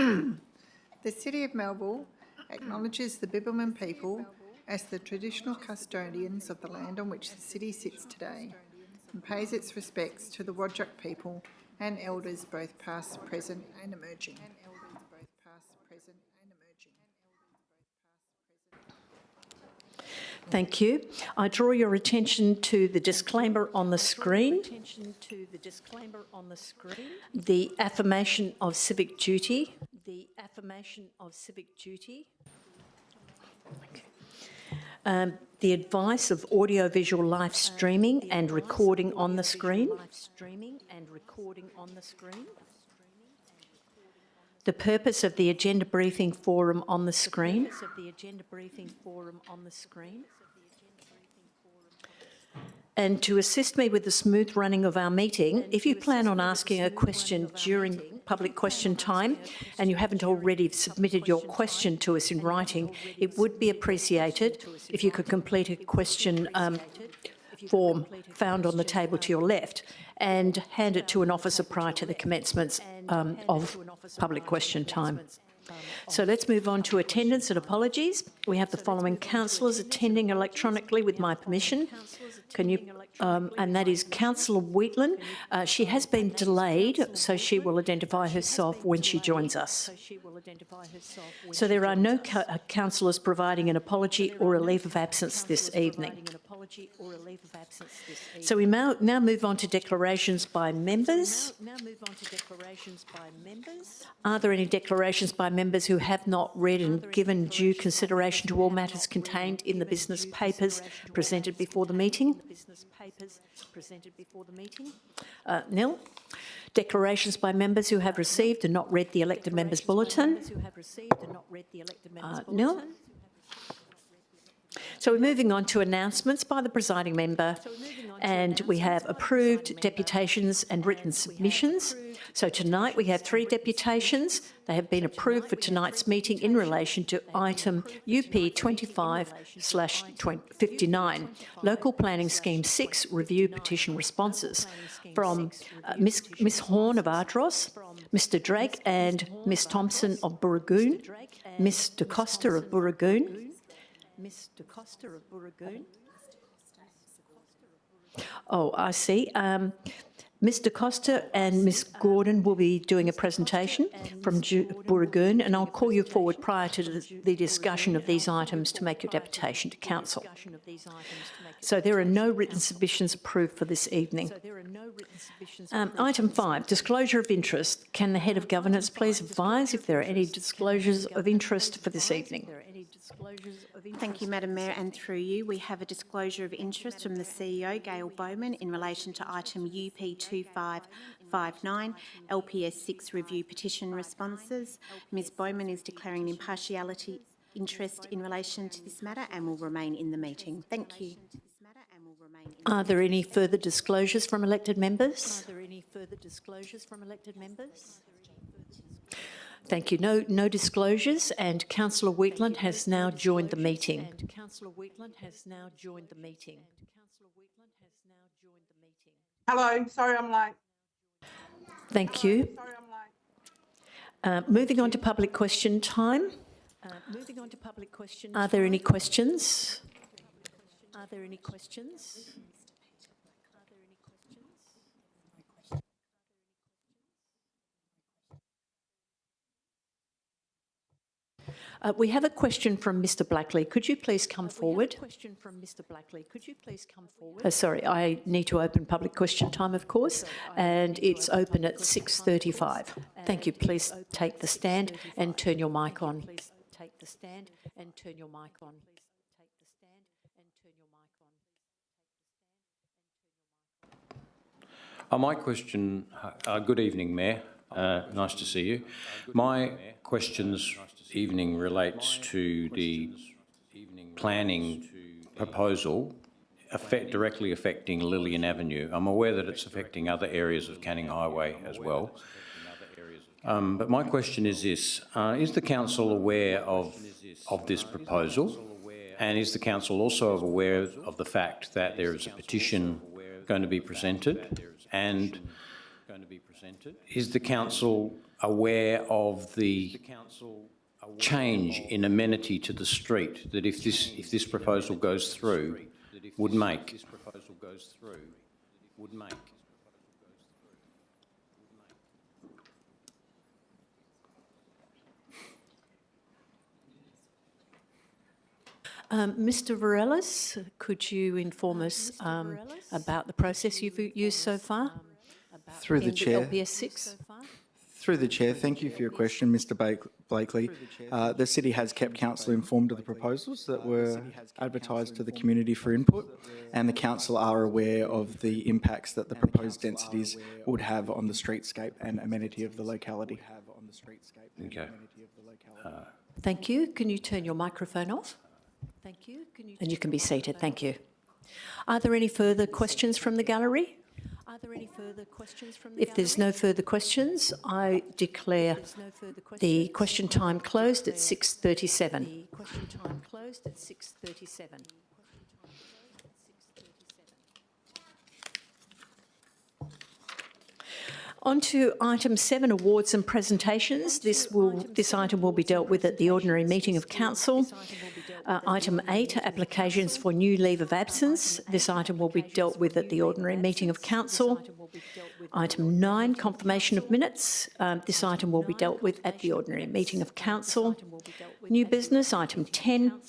The City of Melville acknowledges the Bibbulmun people as the traditional custodians of the land on which the city sits today and pays its respects to the Whadjuk people and elders both past, present and emerging. Thank you. I draw your attention to the disclaimer on the screen. The affirmation of civic duty. The advice of audio-visual live streaming and recording on the screen. The purpose of the agenda briefing forum on the screen. And to assist me with the smooth running of our meeting, if you plan on asking a question during public question time and you haven't already submitted your question to us in writing, it would be appreciated if you could complete a question form found on the table to your left and hand it to an officer prior to the commencement of public question time. So let's move on to attendance and apologies. We have the following councillors attending electronically with my permission. And that is Councillor Wheatland. She has been delayed, so she will identify herself when she joins us. So there are no councillors providing an apology or a leave of absence this evening. So we now move on to declarations by members. Are there any declarations by members who have not read and given due consideration to all matters contained in the business papers presented before the meeting? Nil. Declarations by members who have received and not read the elected members' bulletin? Nil. So we're moving on to announcements by the presiding member, and we have approved deputations and written submissions. So tonight we have 3 deputations. They have been approved for tonight's meeting in relation to item UP 25/59, Local Planning Scheme 6 Review Petition Responses from Ms Horn of Ardross, Mr Drake and Ms Thompson of Burragoon, Ms Da Costa of Burragoon, Oh, I see. Ms Da Costa and Ms Gordon will be doing a presentation from Burragoon, and I'll call you forward prior to the discussion of these items to make your deputation to Council. So there are no written submissions approved for this evening. Item 5, disclosure of interest. Can the Head of Governance please advise if there are any disclosures of interest for this evening? Thank you, Madam Mayor, and through you, we have a disclosure of interest from the CEO, Gail Bowman, in relation to item UP 2559, LPS 6 Review Petition Responses. Ms Bowman is declaring impartiality interest in relation to this matter and will remain in the meeting. Thank you. Are there any further disclosures from elected members? Thank you. No disclosures, and Councillor Wheatland has now joined the meeting. Hello, sorry I'm late. Thank you. Moving on to public question time. Are there any questions? We have a question from Mr Blackley. Could you please come forward? Sorry, I need to open public question time, of course, and it's open at 6:35. Thank you. Please take the stand and turn your mic on. My question, good evening, Mayor. Nice to see you. My question this evening relates to the planning proposal directly affecting Lillian Avenue. I'm aware that it's affecting other areas of Canning Highway as well. But my question is this, is the Council aware of this proposal? And is the Council also aware of the fact that there is a petition going to be presented? And is the Council aware of the change in amenity to the street that if this proposal goes through would make? Mr Varellas, could you inform us about the process you've used so far? Through the Chair. LPS 6? Through the Chair, thank you for your question, Mr Blakely. The City has kept Council informed of the proposals that were advertised to the community for input, and the Council are aware of the impacts that the proposed densities would have on the streetscape and amenity of the locality. Okay. Thank you. Can you turn your microphone off? Thank you. And you can be seated. Thank you. Are there any further questions from the gallery? If there's no further questions, I declare the question time closed at 6:37. On to item 7, awards and presentations. This item will be dealt with at the ordinary meeting of council. Item 8, applications for new leave of absence. This item will be dealt with at the ordinary meeting of council. Item 9, confirmation of minutes. This item will be dealt with at the ordinary meeting of council. New business, item 10.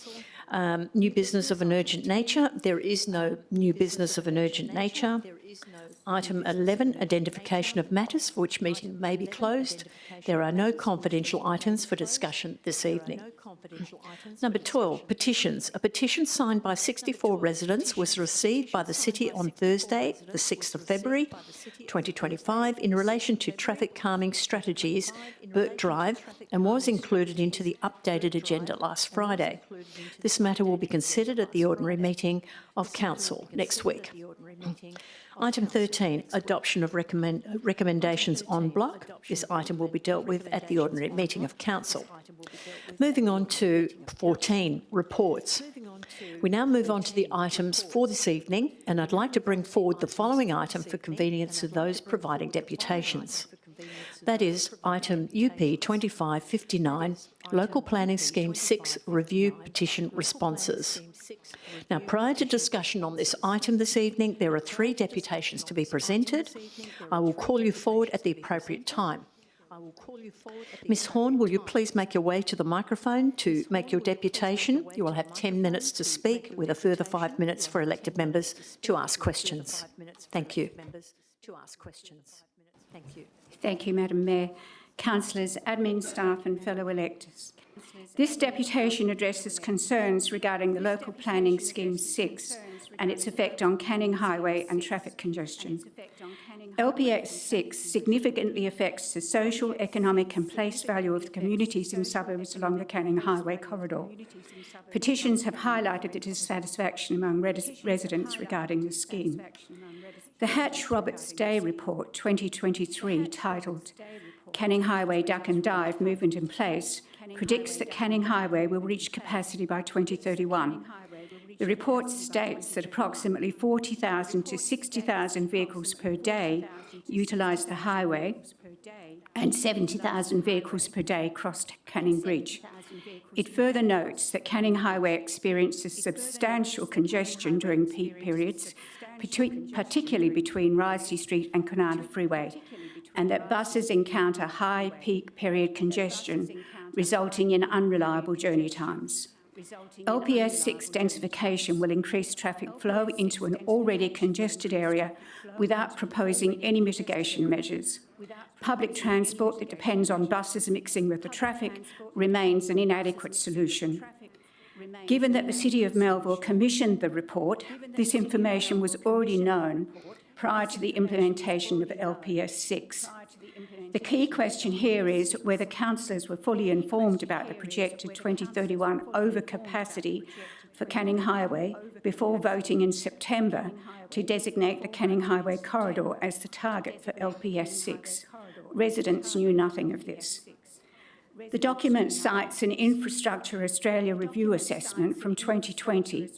New business of an urgent nature. There is no new business of an urgent nature. Item 11, identification of matters for which meeting may be closed. There are no confidential items for discussion this evening. Number 12, petitions. A petition signed by 64 residents was received by the City on Thursday, the 6th of February 2025, in relation to traffic calming strategies, Burt Drive, and was included into the updated agenda last Friday. This matter will be considered at the ordinary meeting of Council next week. Item 13, adoption of recommendations en bloc. This item will be dealt with at the ordinary meeting of Council. Moving on to 14, reports. We now move on to the items for this evening, and I'd like to bring forward the following item for convenience of those providing deputations. That is item UP 2559, Local Planning Scheme 6 Review Petition Responses. Now, prior to discussion on this item this evening, there are 3 deputations to be presented. I will call you forward at the appropriate time. Ms Horn, will you please make your way to the microphone to make your deputation? You will have 10 minutes to speak, with a further 5 minutes for elected members to ask questions. Thank you. Thank you, Madam Mayor, councillors, admin staff and fellow electors. This deputation addresses concerns regarding the Local Planning Scheme 6 and its effect on Canning Highway and traffic congestion. LPX 6 significantly affects the social, economic and place value of the communities in suburbs along the Canning Highway corridor. Petitions have highlighted the dissatisfaction among residents regarding the scheme. The Hatch-Roberts Day Report 2023, titled Canning Highway Duck and Dive Movement in Place, predicts that Canning Highway will reach capacity by 2031. The report states that approximately 40,000 to 60,000 vehicles per day utilise the highway and 70,000 vehicles per day cross Canning Bridge. It further notes that Canning Highway experiences substantial congestion during peak periods, particularly between Risley Street and Kanata Freeway, and that buses encounter high peak period congestion, resulting in unreliable journey times. LPS 6 densification will increase traffic flow into an already congested area without proposing any mitigation measures. Public transport that depends on buses mixing with the traffic remains an inadequate solution. Given that the City of Melville commissioned the report, this information was already known prior to the implementation of LPS 6. The key question here is whether councillors were fully informed about the projected 2031 overcapacity for Canning Highway before voting in September to designate the Canning Highway corridor as the target for LPS 6. Residents knew nothing of this. The document cites an Infrastructure Australia review assessment from 2020,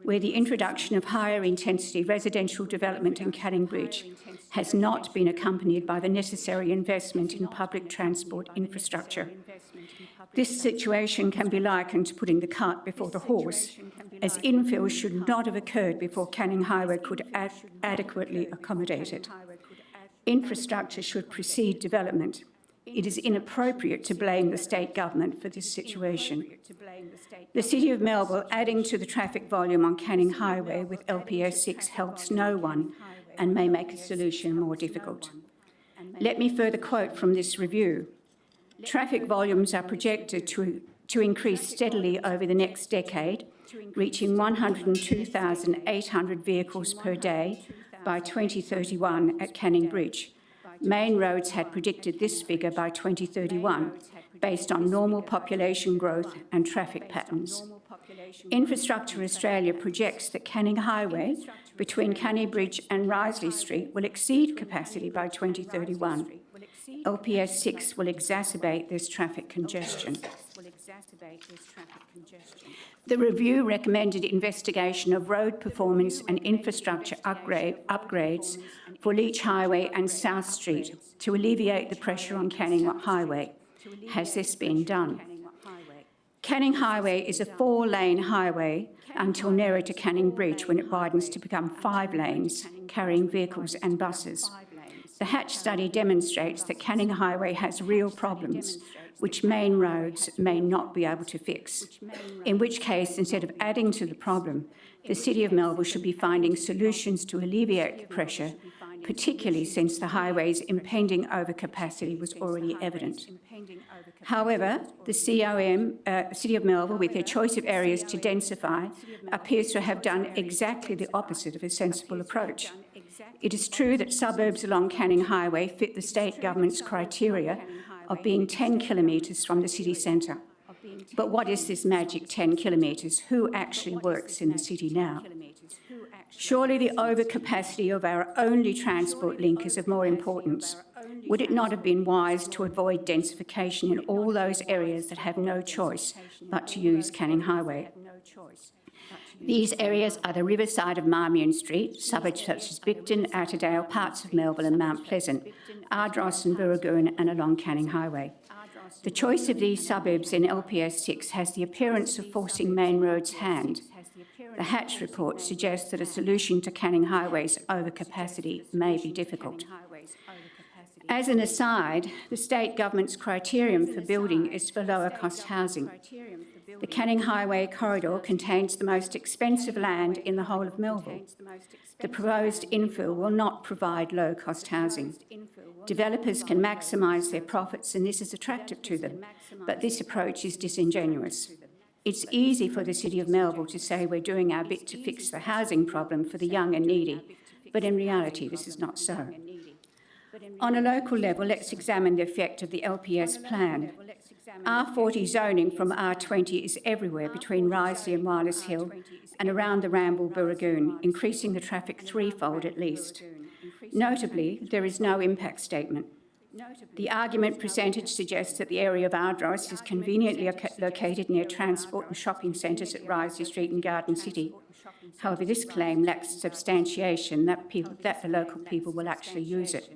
where the introduction of higher intensity residential development in Canning Bridge has not been accompanied by the necessary investment in public transport infrastructure. This situation can be likened to putting the cart before the horse, as infill should not have occurred before Canning Highway could adequately accommodate it. Infrastructure should precede development. It is inappropriate to blame the state government for this situation. The City of Melville adding to the traffic volume on Canning Highway with LPS 6 helps no one and may make a solution more difficult. Let me further quote from this review. Traffic volumes are projected to increase steadily over the next decade, reaching 102,800 vehicles per day by 2031 at Canning Bridge. Main Roads had predicted this figure by 2031, based on normal population growth and traffic patterns. Infrastructure Australia projects that Canning Highway between Canning Bridge and Risley Street will exceed capacity by 2031. LPS 6 will exacerbate this traffic congestion. The review recommended investigation of road performance and infrastructure upgrades for Leach Highway and South Street to alleviate the pressure on Canning Highway. Has this been done? Canning Highway is a 4-lane highway until nearer to Canning Bridge, when it widens to become 5 lanes, carrying vehicles and buses. The Hatch study demonstrates that Canning Highway has real problems, which Main Roads may not be able to fix, in which case, instead of adding to the problem, the City of Melville should be finding solutions to alleviate the pressure, particularly since the highway's impending overcapacity was already evident. However, the City of Melville, with their choice of areas to densify, appears to have done exactly the opposite of a sensible approach. It is true that suburbs along Canning Highway fit the state government's criteria of being 10 kilometres from the city centre. But what is this magic 10 kilometres? Who actually works in the city now? Surely the overcapacity of our only transport link is of more importance. Would it not have been wise to avoid densification in all those areas that have no choice but to use Canning Highway? These areas are the riverside of Marmion Street, suburbs such as Bicton, Atterdale, parts of Melville and Mount Pleasant, Ardross and Burragoon and along Canning Highway. The choice of these suburbs in LPS 6 has the appearance of forcing Main Road's hand. The Hatch report suggests that a solution to Canning Highway's overcapacity may be difficult. As an aside, the state government's criterion for building is for lower cost housing. The Canning Highway corridor contains the most expensive land in the whole of Melville. The proposed infill will not provide low-cost housing. Developers can maximise their profits, and this is attractive to them, but this approach is disingenuous. It's easy for the City of Melville to say we're doing our bit to fix the housing problem for the young and needy, but in reality this is not so. On a local level, let's examine the effect of the LPS plan. R40 zoning from R20 is everywhere between Risley and Wireless Hill and around the Ramble Burragoon, increasing the traffic threefold at least. Notably, there is no impact statement. The argument presented suggests that the area of Ardross is conveniently located near transport and shopping centres at Risley Street and Garden City. However, this claim lacks substantiation that the local people will actually use it.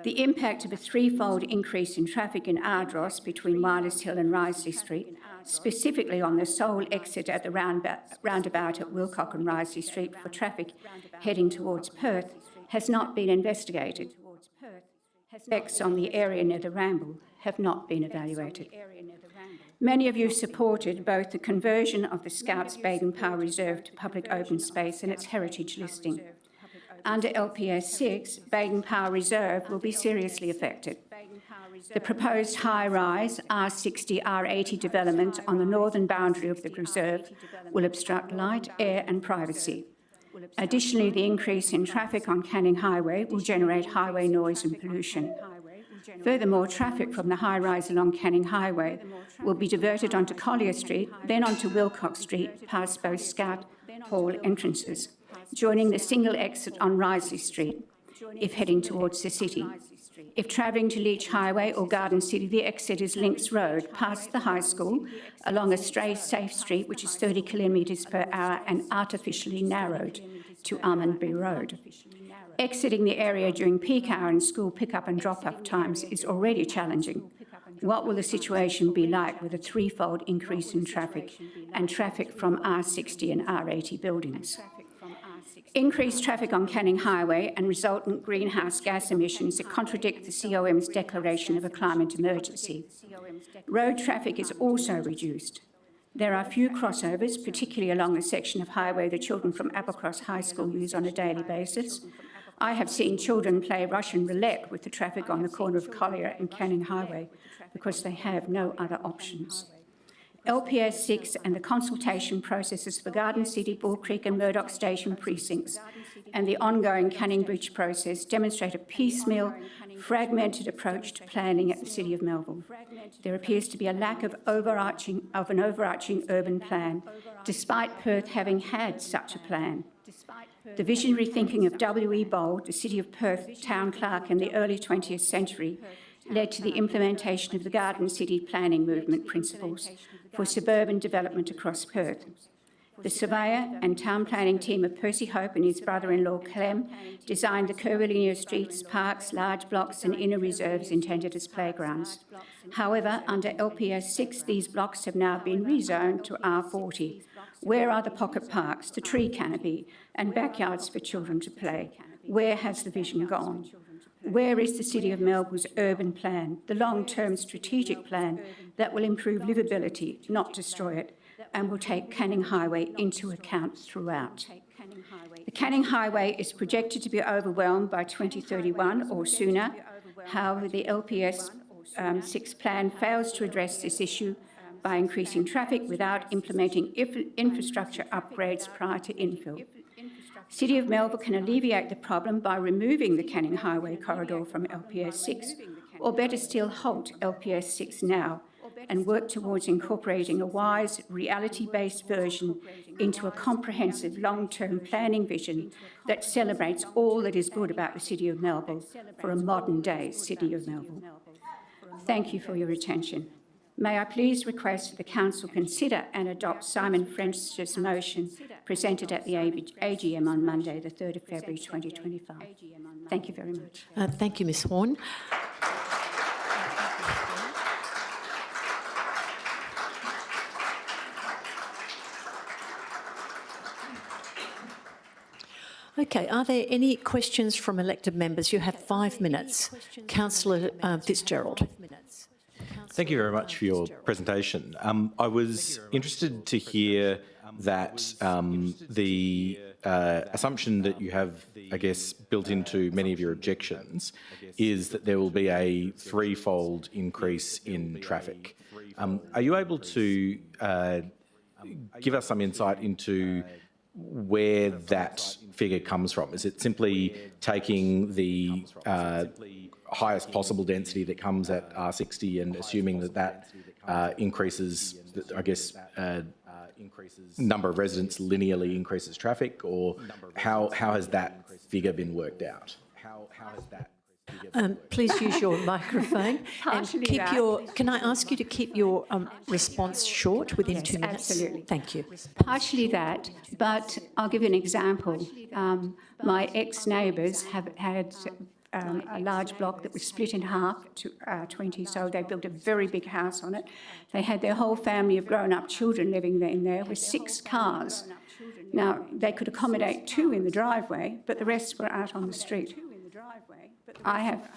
The impact of a threefold increase in traffic in Ardross between Wireless Hill and Risley Street, specifically on the sole exit at the roundabout at Wilcock and Risley Street for traffic heading towards Perth, has not been investigated. Effects on the area near the Ramble have not been evaluated. Many of you supported both the conversion of the Scouts Baden-Powell Reserve to public open space and its heritage listing. Under LPS 6, Baden-Powell Reserve will be seriously affected. The proposed high-rise R60, R80 development on the northern boundary of the reserve will obstruct light, air and privacy. Additionally, the increase in traffic on Canning Highway will generate highway noise and pollution. Furthermore, traffic from the high-rise along Canning Highway will be diverted onto Collier Street, then onto Wilcox Street, past both Scout Hall entrances, joining the single exit on Risley Street if heading towards the city. If travelling to Leach Highway or Garden City, the exit is Links Road, past the high school, along a stray safe street which is 30 kilometres per hour and artificially narrowed to Almondbury Road. Exiting the area during peak hour and school pick-up and drop-off times is already challenging. What will the situation be like with a threefold increase in traffic and traffic from R60 and R80 buildings? Increased traffic on Canning Highway and resultant greenhouse gas emissions that contradict the COM's declaration of a climate emergency. Road traffic is also reduced. There are few crossovers, particularly along the section of highway the children from Applecross High School use on a daily basis. I have seen children play Russian roulette with the traffic on the corner of Collier and Canning Highway because they have no other options. LPS 6 and the consultation processes for Garden City, Bull Creek and Murdoch Station precincts and the ongoing Canning Bridge process demonstrate a piecemeal, fragmented approach to planning at the City of Melville. There appears to be a lack of an overarching urban plan, despite Perth having had such a plan. The visionary thinking of W.E. Bold, the City of Perth town clerk in the early 20th century, led to the implementation of the Garden City planning movement principles for suburban development across Perth. The surveyor and town planning team of Percy Hope and his brother-in-law Clem designed the curvilinear streets, parks, large blocks and inner reserves intended as playgrounds. However, under LPS 6, these blocks have now been rezoned to R40. Where are the pocket parks, the tree canopy and backyards for children to play? Where has the vision gone? Where is the City of Melville's urban plan, the long-term strategic plan that will improve livability, not destroy it, and will take Canning Highway into account throughout? The Canning Highway is projected to be overwhelmed by 2031 or sooner. However, the LPS 6 plan fails to address this issue by increasing traffic without implementing infrastructure upgrades prior to infill. City of Melville can alleviate the problem by removing the Canning Highway corridor from LPS 6, or better still, halt LPS 6 now and work towards incorporating a wise, reality-based version into a comprehensive long-term planning vision that celebrates all that is good about the City of Melville for a modern-day City of Melville. Thank you for your attention. May I please request that the Council consider and adopt Simon French's motion presented at the AGM on Monday, the 3rd of February 2025. Thank you very much. Thank you, Ms Horn. Okay, are there any questions from elected members? You have 5 minutes. Councillor Fitzgerald. Thank you very much for your presentation. I was interested to hear that the assumption that you have, I guess, built into many of your objections is that there will be a threefold increase in traffic. Are you able to give us some insight into where that figure comes from? Is it simply taking the highest possible density that comes at R60 and assuming that that increases, I guess, number of residents linearly increases traffic, or how has that figure been worked out? Please use your microphone and keep that. your. Can I ask you to keep your response short within 2 minutes? Absolutely. Thank you. Partially that, but I'll give you an example. My ex-neighbours have had a large block that was split in half to 20, so they built a very big house on it. They had their whole family of grown-up children living in there with 6 cars. Now, they could accommodate 2 in the driveway, but the rest were out on the street. I have,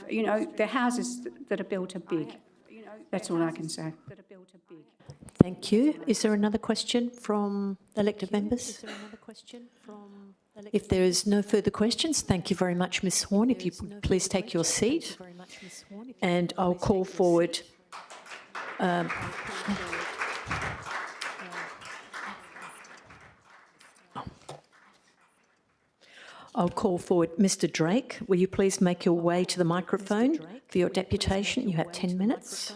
the houses that are built are big. That's all I can say. Thank you. Is there another question from elected members? If there is no further questions, thank you very much, Ms Horn. If you please take your seat, and I'll call forward. I'll call forward Mr Drake. Will you please make your way to the microphone for your deputation? You have 10 minutes.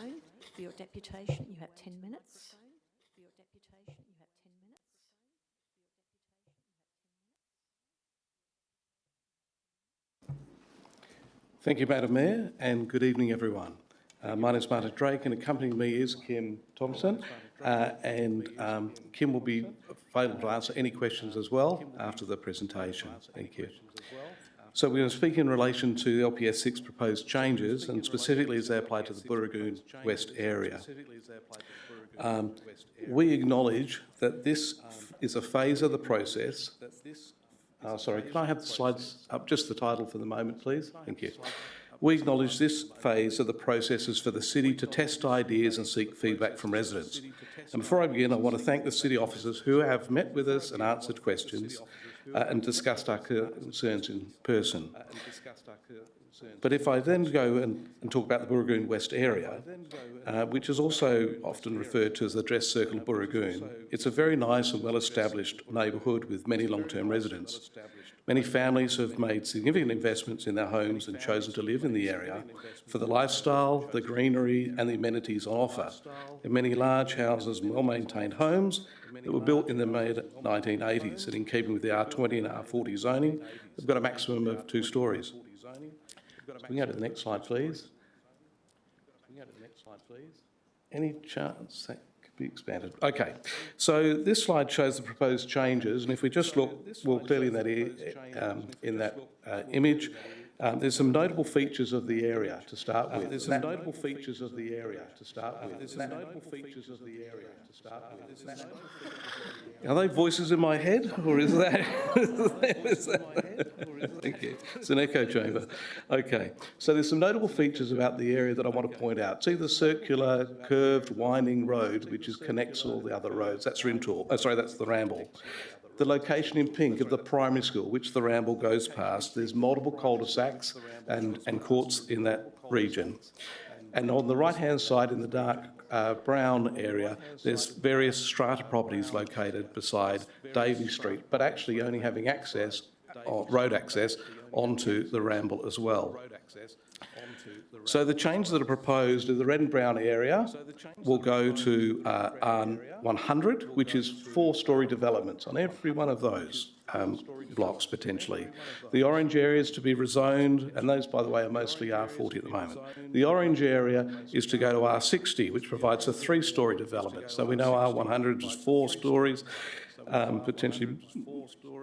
Thank you, Madam Mayor, and good evening, everyone. My name is Martin Drake, and accompanying me is Kim Thompson, Kim will be available to answer any questions as well after the presentation. Thank you. So we're going to speak in relation to LPS 6 proposed changes, and specifically as they apply to the Burragoon West area. We acknowledge that this is a phase of the process. Sorry, can I have the slides up? Just the title for the moment, please. Thank you. We acknowledge this phase of the process is for the City to test ideas and seek feedback from residents. And before I begin, I want to thank the City officers who have met with us and answered questions and discussed our concerns in person. But if I then go and talk about the Burragoon West area, which is also often referred to as the Dress Circle of Burragoon, it's a very nice and well-established neighbourhood with many long-term residents. Many families have made significant investments in their homes and chosen to live in the area for the lifestyle, the greenery and the amenities on offer. There are many large houses and well-maintained homes that were built in the mid-1980s and in keeping with the R20 and R40 zoning, they've got a maximum of 2 stories. We can go to the next slide, please. Any chance that could be expanded? Okay, so this slide shows the proposed changes, and if we just look more clearly in that image, there's some notable features of the area to start with. Are they voices in my head, or is that? Thank you. It's an echo chamber. Okay, so there's some notable features about the area that I want to point out. See the circular, curved, winding road which connects all the other roads. That's Rintoul. Oh, sorry, that's the Ramble. The location in pink of the primary school, which the Ramble goes past. There's multiple cul-de-sacs and courts in that region. And on the right-hand side in the dark brown area, there's various strata properties located beside Davey Street, but actually only having access, or road access, onto the Ramble as well. So the changes that are proposed in the red and brown area will go to R100, which is 4-storey developments on every one of those blocks potentially. The orange area is to be rezoned, and those, by the way, are mostly R40 at the moment. The orange area is to go to R60, which provides a 3-storey development. So we know R100 is 4 stories, potentially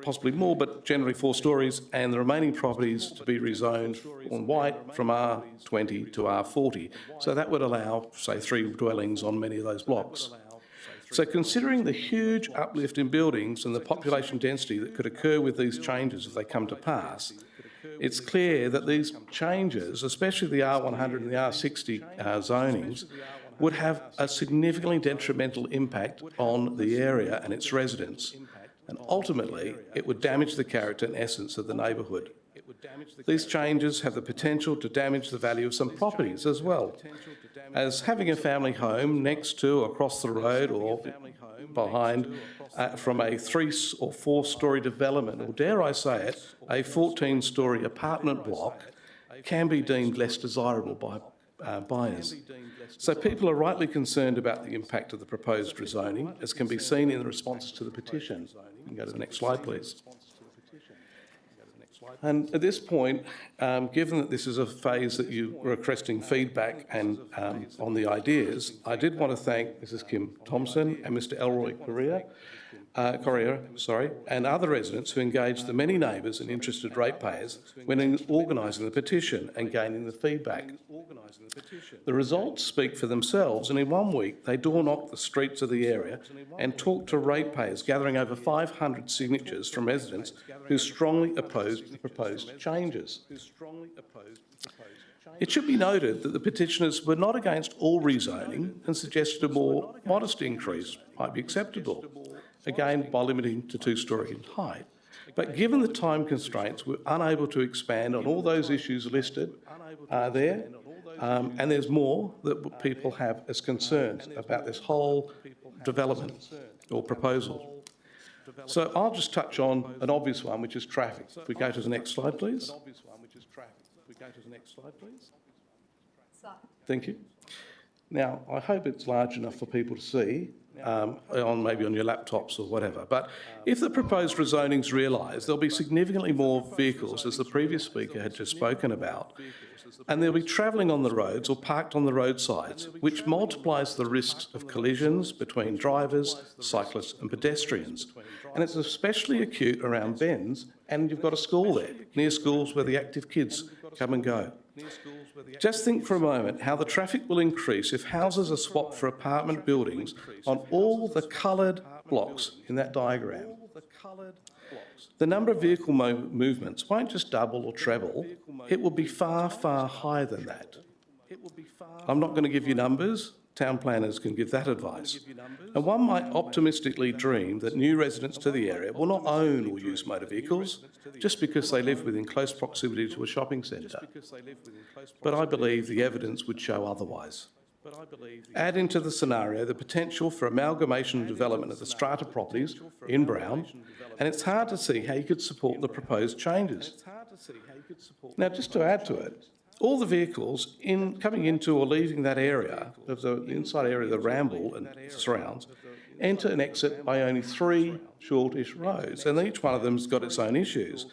possibly more, but generally 4 stories, and the remaining properties to be rezoned on white from R20 to R40. So that would allow, say, 3 dwellings on many of those blocks. So considering the huge uplift in buildings and the population density that could occur with these changes if they come to pass, it's clear that these changes, especially the R100 and the R60 zonings, would have a significantly detrimental impact on the area and its residents. And ultimately, it would damage the character and essence of the neighbourhood. These changes have the potential to damage the value of some properties as well, as having a family home next to, across the road or behind from a 3 or 4-storey development, or dare I say it, a 14-storey apartment block, can be deemed less desirable by buyers. So people are rightly concerned about the impact of the proposed rezoning, as can be seen in the responses to the petition. You can go to the next slide, please. And at this point, given that this is a phase that you were requesting feedback and on the ideas, I did want to thank Mrs. Kim Thompson and Mr. Elroy Correa, and other residents who engaged the many neighbours and interested ratepayers when organising the petition and gaining the feedback. The results speak for themselves, and in 1 week they door-knocked the streets of the area and talked to ratepayers, gathering over 500 signatures from residents who strongly opposed the proposed changes. It should be noted that the petitioners were not against all rezoning and suggested a more modest increase might be acceptable, again by limiting to 2-storey in height. But given the time constraints, we're unable to expand on all those issues listed there, and there's more that people have as concerns about this whole development or proposal. So I'll just touch on an obvious one, which is traffic. If we go to the next slide, please. Thank you. Now, I hope it's large enough for people to see. maybe on your laptops or whatever. But if the proposed rezoning is realised, there'll be significantly more vehicles, as the previous speaker had just spoken about, and they'll be travelling on the roads or parked on the roadsides, which multiplies the risks of collisions between drivers, cyclists and pedestrians. And it's especially acute around bends, and you've got a school there, near schools where the active kids come and go. Just think for a moment how the traffic will increase if houses are swapped for apartment buildings on all the coloured blocks in that diagram. The number of vehicle movements won't just double or treble, it will be far, far higher than that. I'm not going to give you numbers, town planners can give that advice. And one might optimistically dream that new residents to the area will not own or use motor vehicles just because they live within close proximity to a shopping centre. But I believe the evidence would show otherwise. Add into the scenario the potential for amalgamation and development of the strata properties in Brown, and it's hard to see how you could support the proposed changes. Now, just to add to it, all the vehicles coming into or leaving that area, of the inside area of the Ramble and surrounds, enter and exit by only 3 shortish roads, and each one of them has got its own issues.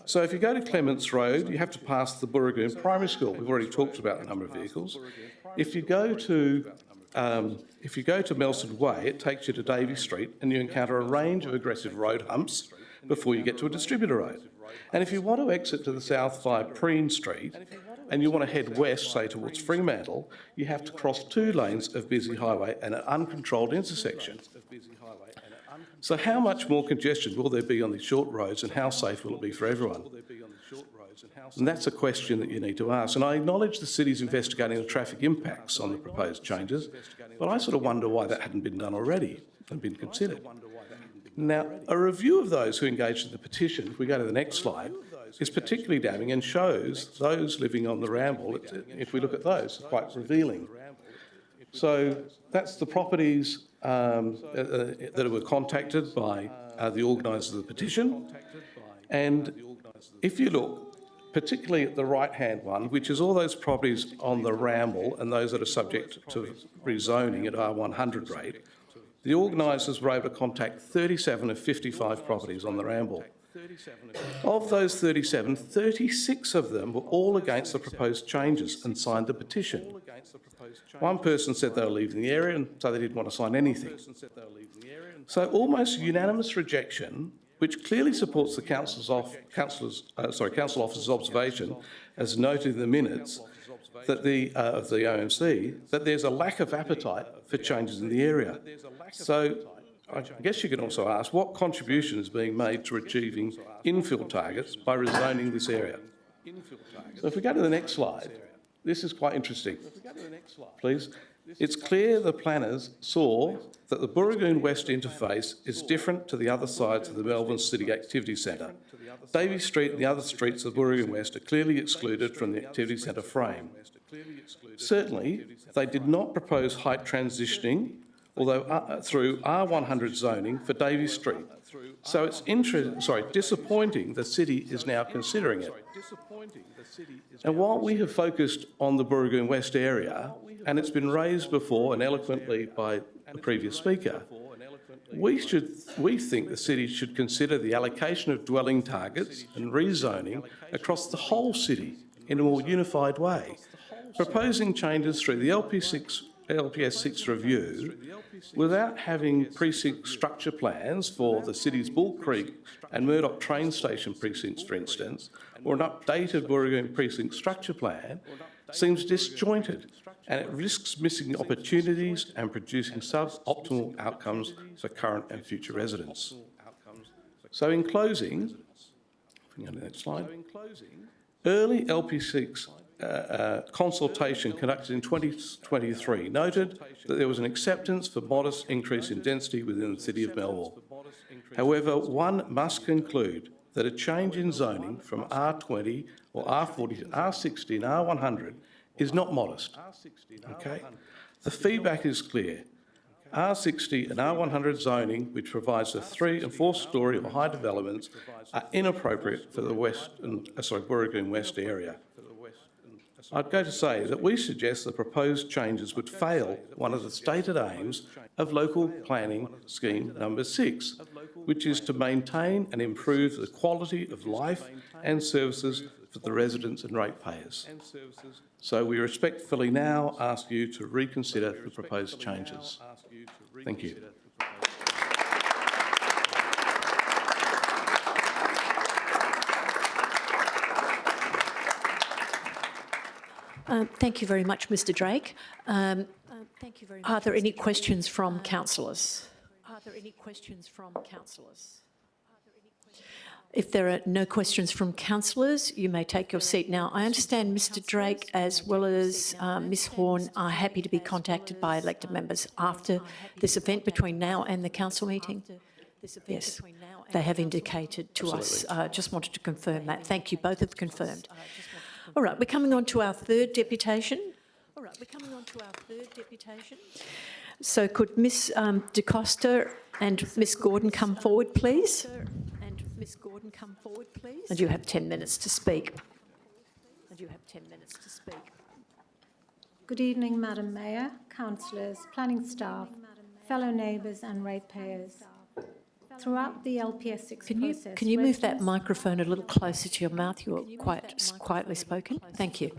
So if you go to Clements Road, you have to pass the Burragoon Primary School. We've already talked about the number of vehicles. If you go to Melson Way, it takes you to Davey Street, and you encounter a range of aggressive road humps before you get to a distributor road. And if you want to exit to the south via Preen Street, and you want to head west, say towards Fremantle, you have to cross 2 lanes of busy highway and an uncontrolled intersection. So how much more congestion will there be on these short roads, and how safe will it be for everyone? And that's a question that you need to ask. And I acknowledge the city's investigating the traffic impacts on the proposed changes, but I sort of wonder why that hadn't been done already and been considered. Now, a review of those who engaged in the petition, if we go to the next slide, is particularly damning and shows those living on the Ramble, if we look at those, quite revealing. So that's the properties that were contacted by the organisers of the petition. And if you look, particularly at the right-hand one, which is all those properties on the Ramble and those that are subject to rezoning at R100 rate, the organisers were able to contact 37 of 55 properties on the Ramble. Of those 37, 36 of them were all against the proposed changes and signed the petition. One person said they were leaving the area, and so they didn't want to sign anything. So almost unanimous rejection, which clearly supports the council officer's observation, as noted in the minutes that of the OMC, that there's a lack of appetite for changes in the area. So I guess you can also ask what contribution is being made to achieving infill targets by rezoning this area. So if we go to the next slide, this is quite interesting. Please. It's clear the planners saw that the Burragoon West interface is different to the other sides of the Melbourne City Activity Centre. Davey Street and the other streets of Burragoon West are clearly excluded from the Activity Centre frame. Certainly, they did not propose height transitioning, although through R100 zoning for Davey Street. So it's disappointing the city is now considering it. And while we have focused on the Burragoon West area, and it's been raised before and eloquently by the previous speaker, we think the city should consider the allocation of dwelling targets and rezoning across the whole city in a more unified way. Proposing changes through the LPS 6 review without having precinct structure plans for the city's Bull Creek and Murdoch train station precincts, for instance, or an updated Burragoon precinct structure plan seems disjointed, and it risks missing opportunities and producing suboptimal outcomes for current and future residents. So in closing, the next slide, early LP6 consultation conducted in 2023 noted that there was an acceptance for modest increase in density within the City of Melville. However, one must conclude that a change in zoning from R20 or R40 to R60 and R100 is not modest. Okay? The feedback is clear. R60 and R100 zoning, which provides the 3- and 4-storey or high developments, are inappropriate for the Burragoon West area. I'd go to say that we suggest the proposed changes would fail one of the stated aims of Local Planning Scheme number 6, which is to maintain and improve the quality of life and services for the residents and ratepayers. So we respectfully now ask you to reconsider the proposed changes. Thank you. Thank you very much, Mr Drake. Are there any questions from councillors? If there are no questions from councillors, you may take your seat now. I understand Mr Drake as well as Ms Horn are happy to be contacted by elected members after this event between now and the council meeting. Yes, they have indicated to us. Just wanted to confirm that. Thank you. Both have confirmed. All right, we're coming on to our third deputation. So could Ms De Costa and Ms Gordon come forward, please? And you have 10 minutes to speak. Good evening, Madam Mayor, councillors, planning staff, fellow neighbours and ratepayers. Throughout the LPS 6 process... Can you move that microphone a little closer to your mouth? You're quite quietly spoken. Thank you.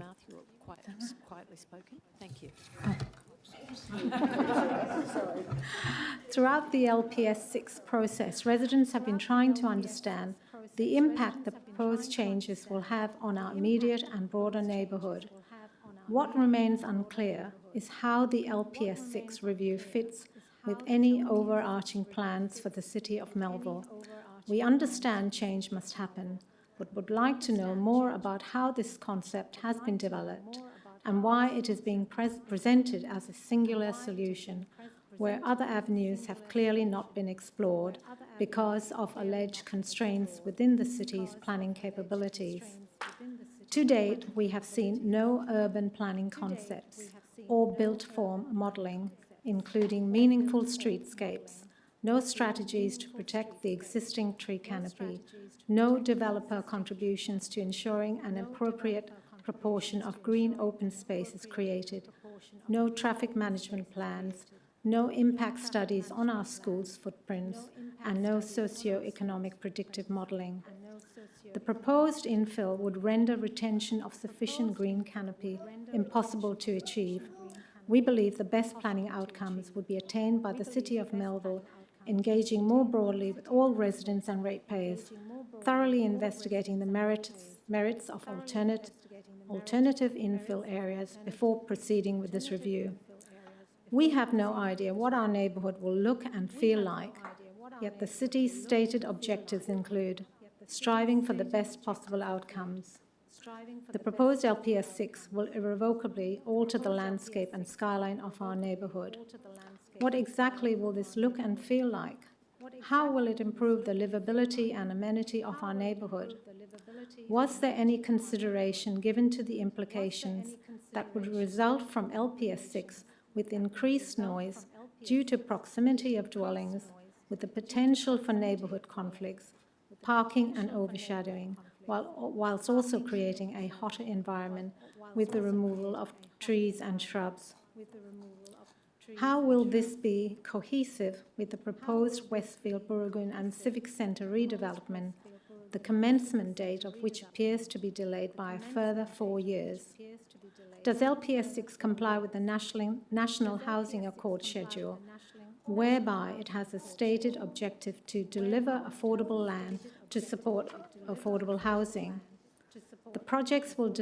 Throughout the LPS 6 process, residents have been trying to understand the impact the proposed changes will have on our immediate and broader neighbourhood. What remains unclear is how the LPS 6 review fits with any overarching plans for the City of Melville. We understand change must happen, but would like to know more about how this concept has been developed and why it is being presented as a singular solution, where other avenues have clearly not been explored because of alleged constraints within the city's planning capabilities. To date, we have seen no urban planning concepts or built form modelling, including meaningful streetscapes, no strategies to protect the existing tree canopy, no developer contributions to ensuring an appropriate proportion of green open space is created, no traffic management plans, no impact studies on our schools' footprints, and no socio-economic predictive modelling. The proposed infill would render retention of sufficient green canopy impossible to achieve. We believe the best planning outcomes would be attained by the City of Melville engaging more broadly with all residents and ratepayers, thoroughly investigating the merits of alternative infill areas before proceeding with this review. We have no idea what our neighbourhood will look and feel like, yet the city's stated objectives include striving for the best possible outcomes. The proposed LPS 6 will irrevocably alter the landscape and skyline of our neighbourhood. What exactly will this look and feel like? How will it improve the livability and amenity of our neighbourhood? Was there any consideration given to the implications that would result from LPS 6 with increased noise due to proximity of dwellings, with the potential for neighbourhood conflicts, parking and overshadowing, whilst also creating a hotter environment with the removal of trees and shrubs? How will this be cohesive with the proposed Westfield, Burragoon and Civic Centre redevelopment, the commencement date of which appears to be delayed by a further 4 years? Does LPS 6 comply with the National Housing Accord schedule, whereby it has a stated objective to deliver affordable land to support affordable housing? The projects will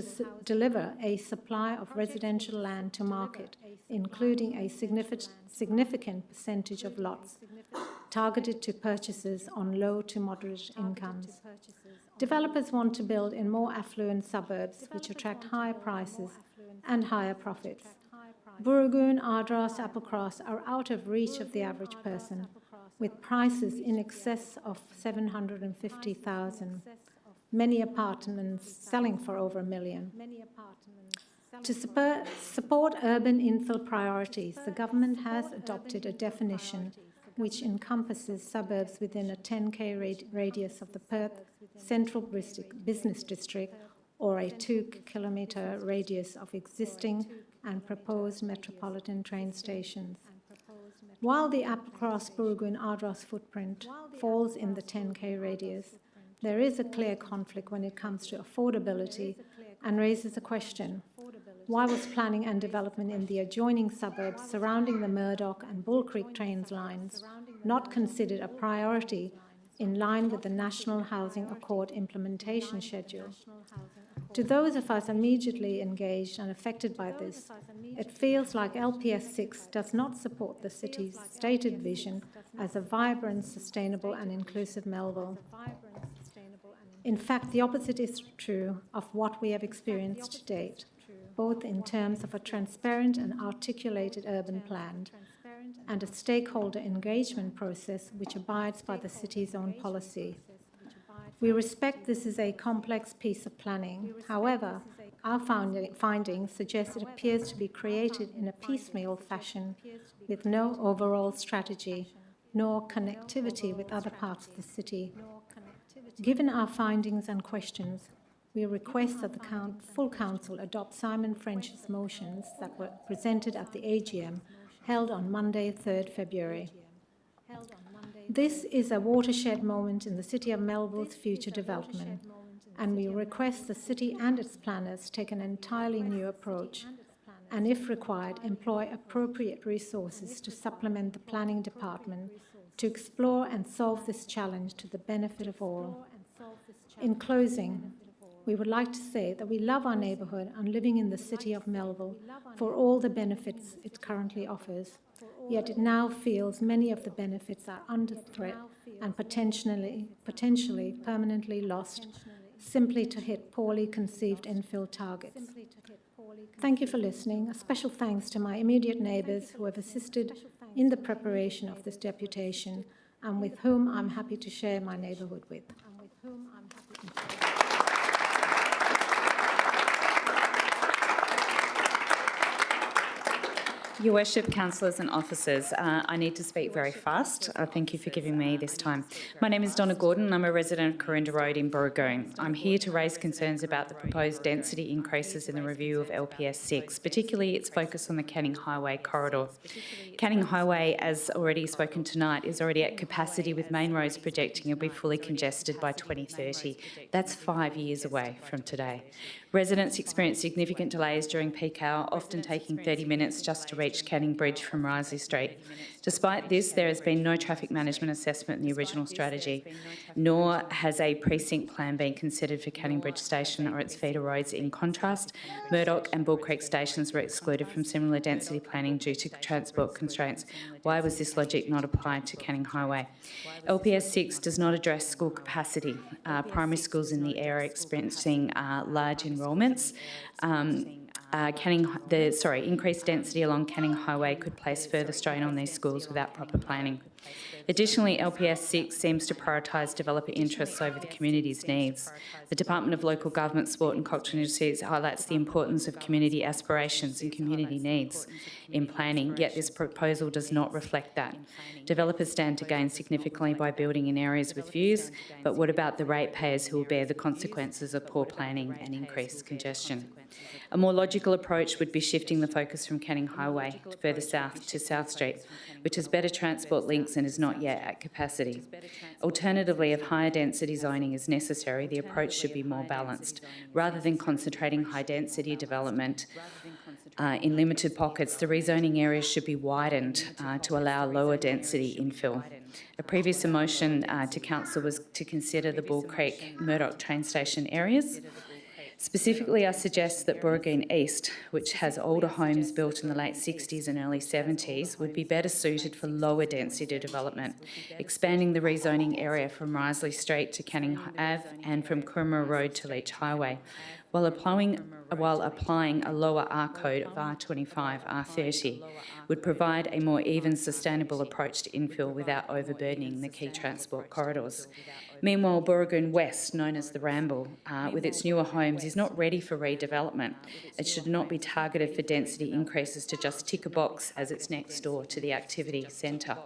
deliver a supply of residential land to market, including a significant percentage of lots targeted to purchasers on low to moderate incomes. Developers want to build in more affluent suburbs, which attract higher prices and higher profits. Burragoon, Ardross, Applecross are out of reach of the average person, with prices in excess of $750,000. Many apartments selling for over $1 million. To support urban infill priorities, the government has adopted a definition which encompasses suburbs within a 10k radius of the Perth Central Business District or a 2-kilometre radius of existing and proposed metropolitan train stations. While the Applecross-Burgoyne-Ardross footprint falls in the 10K radius, there is a clear conflict when it comes to affordability and raises a question. Why was planning and development in the adjoining suburbs surrounding the Murdoch and Bull Creek train lines not considered a priority in line with the National Housing Accord implementation schedule? To those of us immediately engaged and affected by this, it feels like LPS 6 does not support the city's stated vision as a vibrant, sustainable and inclusive Melville. In fact, the opposite is true of what we have experienced to date, both in terms of a transparent and articulated urban plan and a stakeholder engagement process which abides by the city's own policy. We respect this is a complex piece of planning. However, our findings suggest it appears to be created in a piecemeal fashion with no overall strategy nor connectivity with other parts of the city. Given our findings and questions, we request that the full council adopt Simon French's motions that were presented at the AGM held on Monday, 3rd February. This is a watershed moment in the City of Melville's future development, and we request the city and its planners take an entirely new approach and, if required, employ appropriate resources to supplement the planning department to explore and solve this challenge to the benefit of all. In closing, we would like to say that we love our neighbourhood and living in the City of Melville for all the benefits it currently offers, yet it now feels many of the benefits are under threat and potentially permanently lost simply to hit poorly conceived infill targets. Thank you for listening. A special thanks to my immediate neighbours who have assisted in the preparation of this deputation and with whom I'm happy to share my neighbourhood with. Your Worship, councillors and officers, I need to speak very fast. Thank you for giving me this time. My name is Donna Gordon. I'm a resident of Corinda Road in Burgoyne. I'm here to raise concerns about the proposed density increases in the review of LPS 6, particularly its focus on the Canning Highway corridor. Canning Highway, as already spoken tonight, is already at capacity with main roads projecting it'll be fully congested by 2030. That's 5 years away from today. Residents experience significant delays during peak hour, often taking 30 minutes just to reach Canning Bridge from Risley Street. Despite this, there has been no traffic management assessment in the original strategy, nor has a precinct plan been considered for Canning Bridge Station or its feeder roads. In contrast, Murdoch and Bull Creek stations were excluded from similar density planning due to transport constraints. Why was this logic not applied to Canning Highway? LPS 6 does not address school capacity. Primary schools in the area are experiencing large enrolments. Increased density along Canning Highway could place further strain on these schools without proper planning. Additionally, LPS 6 seems to prioritise developer interests over the community's needs. The Department of Local Government, Sport and Cultural Industries highlights the importance of community aspirations and community needs in planning, yet this proposal does not reflect that. Developers stand to gain significantly by building in areas with views, but what about the ratepayers who will bear the consequences of poor planning and increased congestion? A more logical approach would be shifting the focus from Canning Highway further south to South Street, which has better transport links and is not yet at capacity. Alternatively, if higher density zoning is necessary, the approach should be more balanced. Rather than concentrating high density development in limited pockets, the rezoning areas should be widened to allow lower density infill. A previous motion to Council was to consider the Bull Creek Murdoch train station areas. Specifically, I suggest that Burgoyne East, which has older homes built in the late 60s and early 70s, would be better suited for lower density development, expanding the rezoning area from Risley Street to Canning Ave and from Coomera Road to Leach Highway, while applying a lower R code of R25, R30, would provide a more even, sustainable approach to infill without overburdening the key transport corridors. Meanwhile, Burgoyne West, known as the Ramble, with its newer homes, is not ready for redevelopment. It should not be targeted for density increases to just tick a box as it's next door to the activity centre.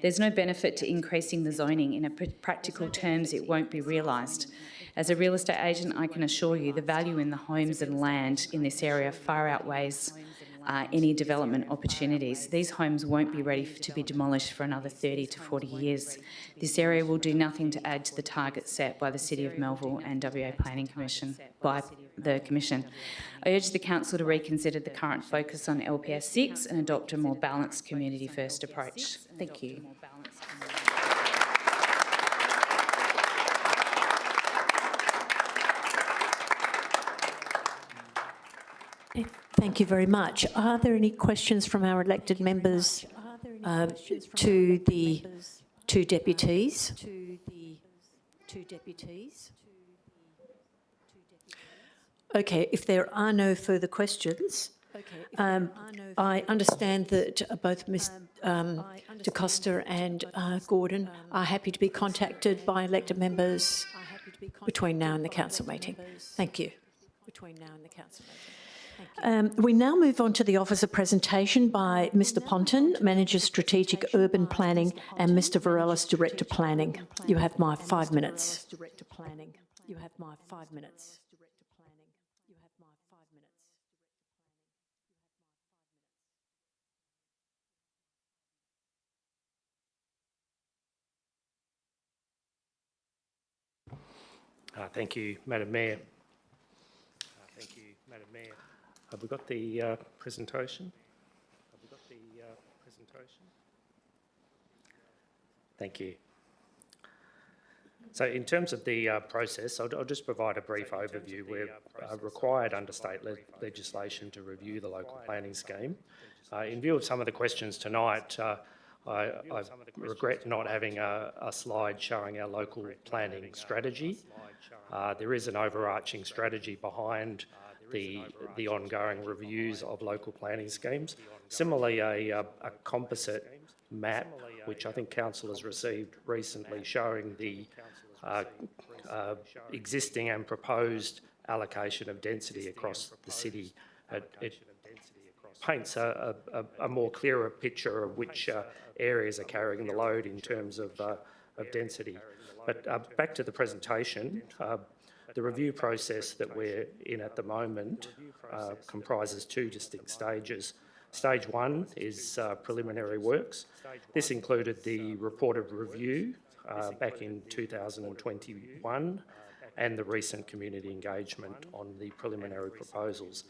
There's no benefit to increasing the zoning. In practical terms, it won't be realised. As a real estate agent, I can assure you the value in the homes and land in this area far outweighs any development opportunities. These homes won't be ready to be demolished for another 30 to 40 years. This area will do nothing to add to the target set by the City of Melville and WA Planning Commission, by the Commission. I urge the Council to reconsider the current focus on LPS 6 and adopt a more balanced community-first approach. Thank you. Thank you very much. Are there any questions from our elected members to the two deputies? Okay, if there are no further questions, I understand that both Mr Costa and Gordon are happy to be contacted by elected members between now and the council meeting. Thank you. We now move on to the officer presentation by Mr Ponton, Manager Strategic Urban Planning, and Mr Varelis, Director Planning. You have my 5 minutes. Thank you, Madam Mayor. Have we got the presentation? Thank you. So in terms of the process, I'll just provide a brief overview. We're required under state legislation to review the local planning scheme. In view of some of the questions tonight, I regret not having a slide showing our local planning strategy. There is an overarching strategy behind the ongoing reviews of local planning schemes. Similarly, a composite map, which I think Council has received recently, showing the existing and proposed allocation of density across the city. It paints a more clearer picture of which areas are carrying the load in terms of density. But back to the presentation. The review process that we're in at the moment comprises two distinct stages. Stage one is preliminary works. This included the reported review back in 2021 and the recent community engagement on the preliminary proposals.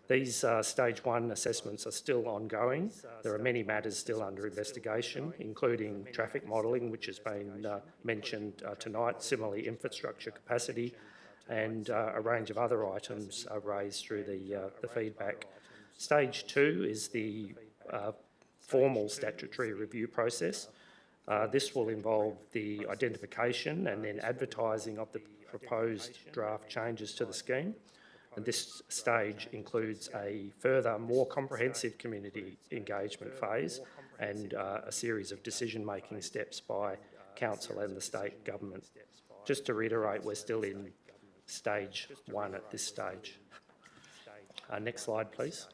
These stage one assessments are still ongoing. There are many matters still under investigation, including traffic modelling, which has been mentioned tonight, similarly infrastructure capacity, and a range of other items raised through the feedback. Stage two is the formal statutory review process. This will involve the identification and then advertising of the proposed draft changes to the scheme. And this stage includes a further, more comprehensive community engagement phase and a series of decision-making steps by Council and the state government. Just to reiterate, we're still in stage one at this stage. Next slide, please.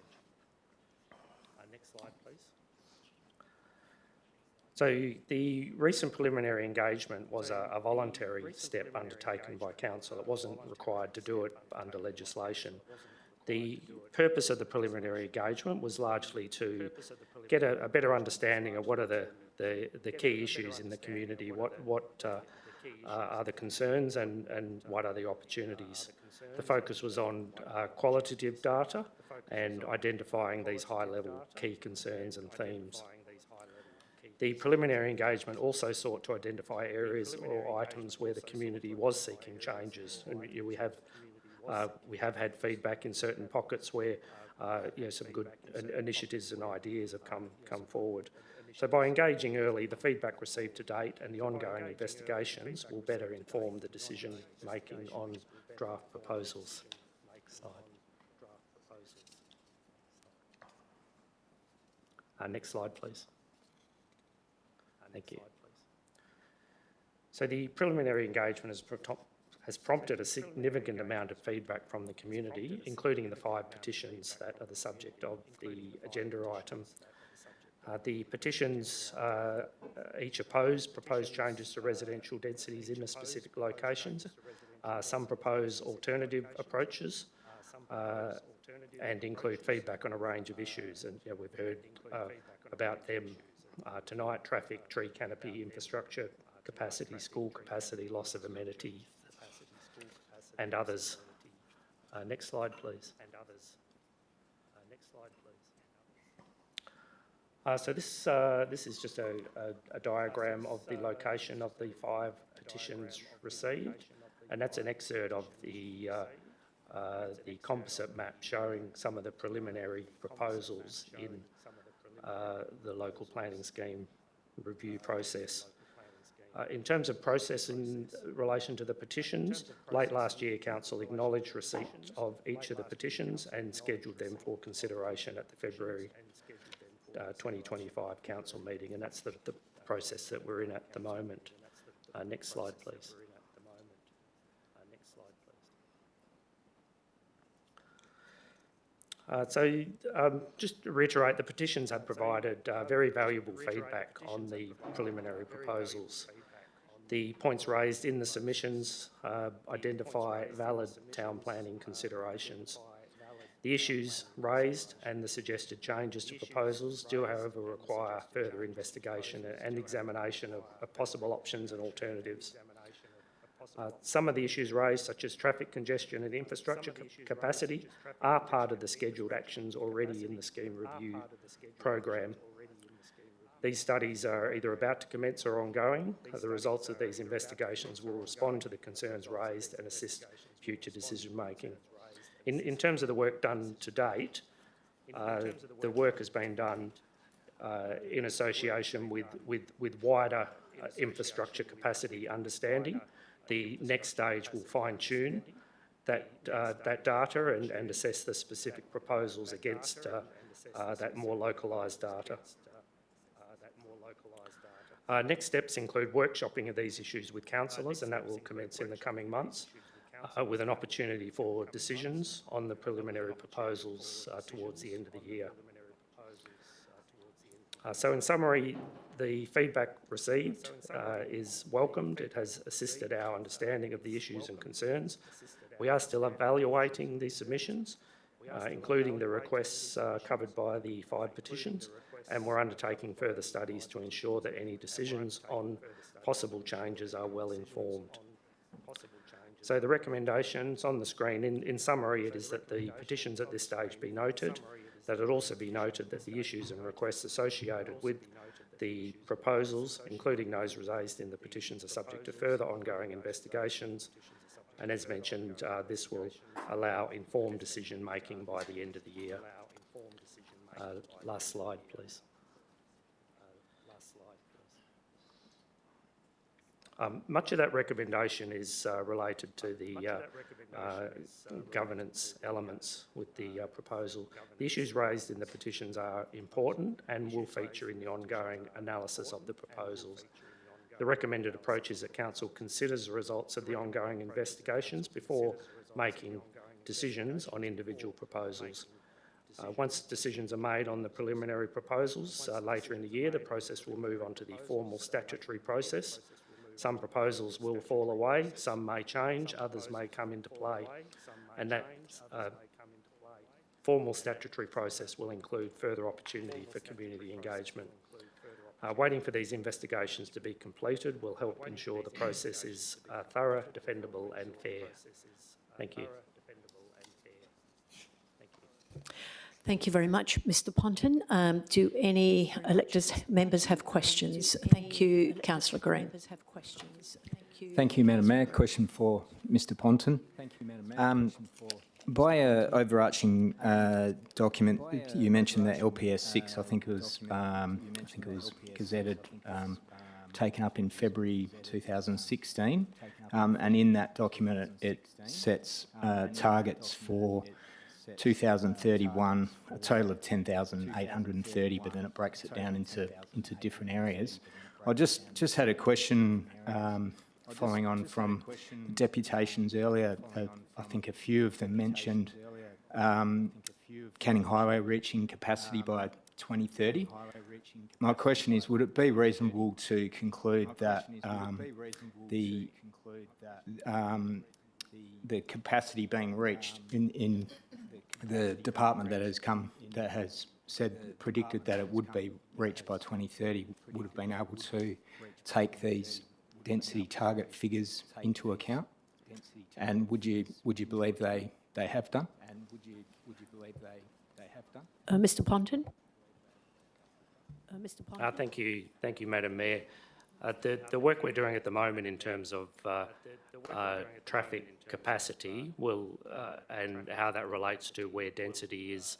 So the recent preliminary engagement was a voluntary step undertaken by Council. It wasn't required to do it under legislation. The purpose of the preliminary engagement was largely to get a better understanding of what are the key issues in the community, what are the concerns and what are the opportunities. The focus was on qualitative data and identifying these high-level key concerns and themes. The preliminary engagement also sought to identify areas or items where the community was seeking changes, and we have had feedback in certain pockets where some good initiatives and ideas have come forward. So by engaging early, the feedback received to date and the ongoing investigations will better inform the decision making on draft proposals. Next slide, please. Thank you. So the preliminary engagement has prompted a significant amount of feedback from the community, including the 5 petitions that are the subject of the agenda item. The petitions each oppose proposed changes to residential densities in the specific locations. Some propose alternative approaches and include feedback on a range of issues. And yeah, we've heard about them tonight: traffic, tree canopy, infrastructure capacity, school capacity, loss of amenity, and others. Next slide, please. So this is just a diagram of the location of the 5 petitions received, and that's an excerpt of the composite map showing some of the preliminary proposals in the local planning scheme review process. In terms of process in relation to the petitions, late last year Council acknowledged receipt of each of the petitions and scheduled them for consideration at the February 2025 Council meeting, and that's the process that we're in at the moment. Next slide, please. Just to reiterate, the petitions have provided very valuable feedback on the preliminary proposals. The points raised in the submissions identify valid town planning considerations. The issues raised and the suggested changes to proposals do, however, require further investigation and examination of possible options and alternatives. Some of the issues raised, such as traffic congestion and infrastructure capacity, are part of the scheduled actions already in the scheme review program. These studies are either about to commence or ongoing. The results of these investigations will respond to the concerns raised and assist future decision making. In terms of the work done to date, the work has been done in association with wider infrastructure capacity understanding. The next stage will fine-tune that data and assess the specific proposals against that more localised data. Next steps include workshopping of these issues with councillors, and that will commence in the coming months, with an opportunity for decisions on the preliminary proposals towards the end of the year. So in summary, the feedback received is welcomed. It has assisted our understanding of the issues and concerns. We are still evaluating these submissions, including the requests covered by the 5 petitions, and we're undertaking further studies to ensure that any decisions on possible changes are well informed. So the recommendations on the screen, in summary, it is that the petitions at this stage be noted, that it also be noted that the issues and requests associated with the proposals, including those raised in the petitions, are subject to further ongoing investigations, and as mentioned, this will allow informed decision making by the end of the year. Last slide, please. Much of that recommendation is related to the governance elements with the proposal. The issues raised in the petitions are important and will feature in the ongoing analysis of the proposals. The recommended approach is that Council considers the results of the ongoing investigations before making decisions on individual proposals. Once decisions are made on the preliminary proposals later in the year, the process will move on to the formal statutory process. Some proposals will fall away, some may change, others may come into play, and that formal statutory process will include further opportunity for community engagement. Waiting for these investigations to be completed will help ensure the process is thorough, defendable and fair. Thank you. Thank you very much, Mr Ponton. Do any elected members have questions? Thank you, Councillor Green. Thank you, Madam Mayor. Question for Mr Ponton. By an overarching document, you mentioned that LPS 6, I think it was gazetted, taken up in February 2016, and in that document it sets targets for 2031, a total of 10,830, but then it breaks it down into different areas. I just had a question following on from deputations earlier. I think a few of them mentioned Canning Highway reaching capacity by 2030. My question is, would it be reasonable to conclude that the capacity being reached in the department that has predicted that it would be reached by 2030 would have been able to take these density target figures into account? And would you believe they have done? Mr. Ponton? Thank you, Madam Mayor. The work we're doing at the moment in terms of traffic capacity and how that relates to where density is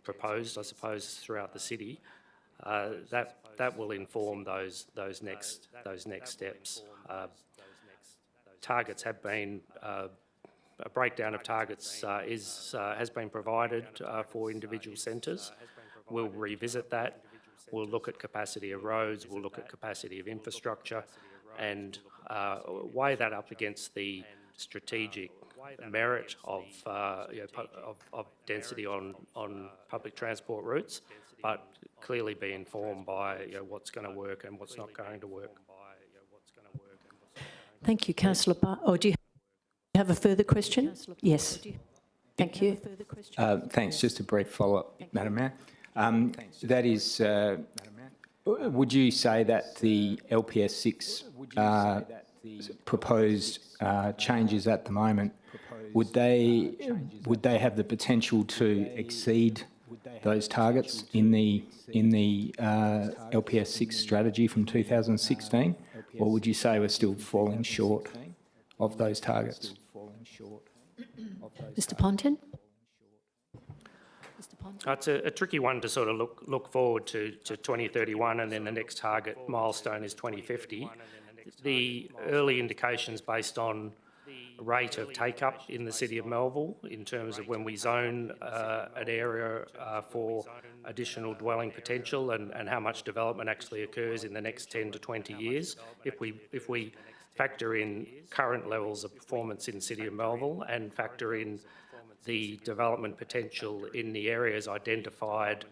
proposed, I suppose, throughout the city, that will inform those next steps. Targets have been a breakdown of targets has been provided for individual centres. We'll revisit that. We'll look at capacity of roads. We'll look at capacity of infrastructure, and weigh that up against the strategic merit of density on public transport routes, but clearly be informed by what's going to work and what's not going to work. Thank you, Councillor do you have a further question? Yes. Thank you. Thanks. Just a brief follow-up, Madam Mayor. That is, would you say that the LPS 6 proposed changes at the moment, would they have the potential to exceed those targets in the LPS 6 strategy from 2016, or would you say we're still falling short of those targets? Mr. Ponton? It's a tricky one to sort of look forward to 2031, and then the next target milestone is 2050. The early indications based on rate of take-up in the City of Melville in terms of when we zone an area for additional dwelling potential and how much development actually occurs in the next 10 to 20 years. If we factor in current levels of performance in the City of Melville and factor in the development potential in the areas identified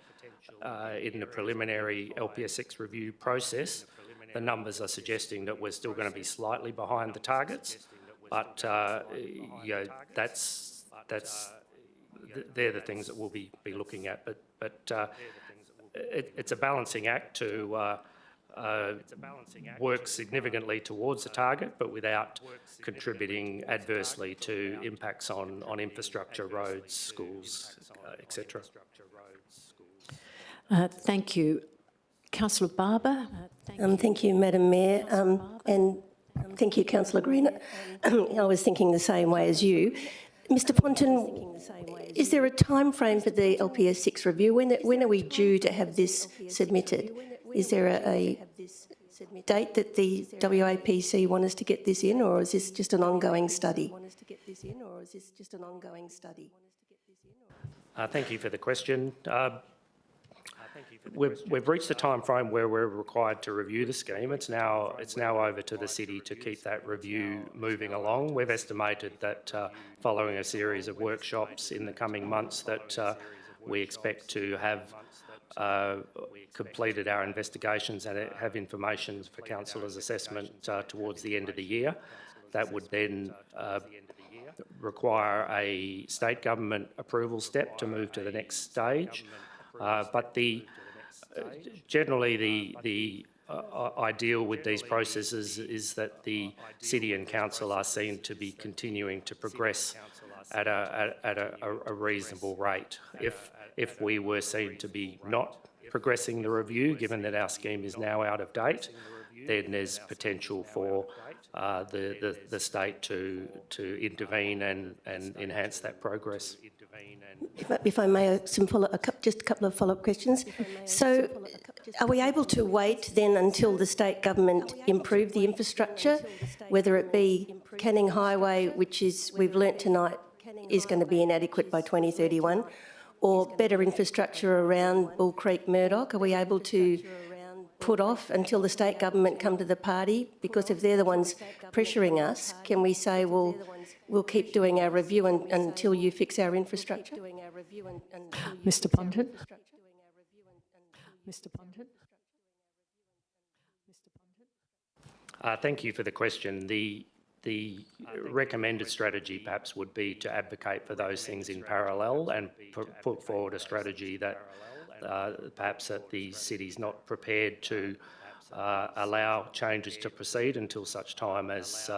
in the preliminary LPS 6 review process, the numbers are suggesting that we're still going to be slightly behind the targets, but they're the things that we'll be looking at. But it's a balancing act to work significantly towards the target, but without contributing adversely to impacts on infrastructure, roads, schools, etc. Thank you. Councillor Barber? Thank you, Madam Mayor, and thank you, Councillor Green. I was thinking the same way as you. Mr Ponton, is there a time frame for the LPS 6 review? When are we due to have this submitted? Is there a date that the WAPC want us to get this in, or is this just an ongoing study? Thank you for the question. We've reached the time frame where we're required to review the scheme. It's now over to the city to keep that review moving along. We've estimated that following a series of workshops in the coming months that we expect to have completed our investigations and have information for councillors' assessment towards the end of the year. That would then require a state government approval step to move to the next stage. But generally the ideal with these processes is that the city and council are seen to be continuing to progress at a reasonable rate. If we were seen to be not progressing the review, given that our scheme is now out of date, then there's potential for the state to intervene and enhance that progress. If I may, just a couple of follow-up questions. So are we able to wait then until the state government improve the infrastructure, whether it be Canning Highway, which we've learnt tonight is going to be inadequate by 2031, or better infrastructure around Bull Creek, Murdoch? Are we able to put off until the state government come to the party? Because if they're the ones pressuring us, can we say, well, we'll keep doing our review until you fix our infrastructure? Mr Ponton? Mr. Ponton. Thank you for the question. The recommended strategy perhaps would be to advocate for those things in parallel and put forward a strategy that perhaps that the city's not prepared to allow changes to proceed until such time as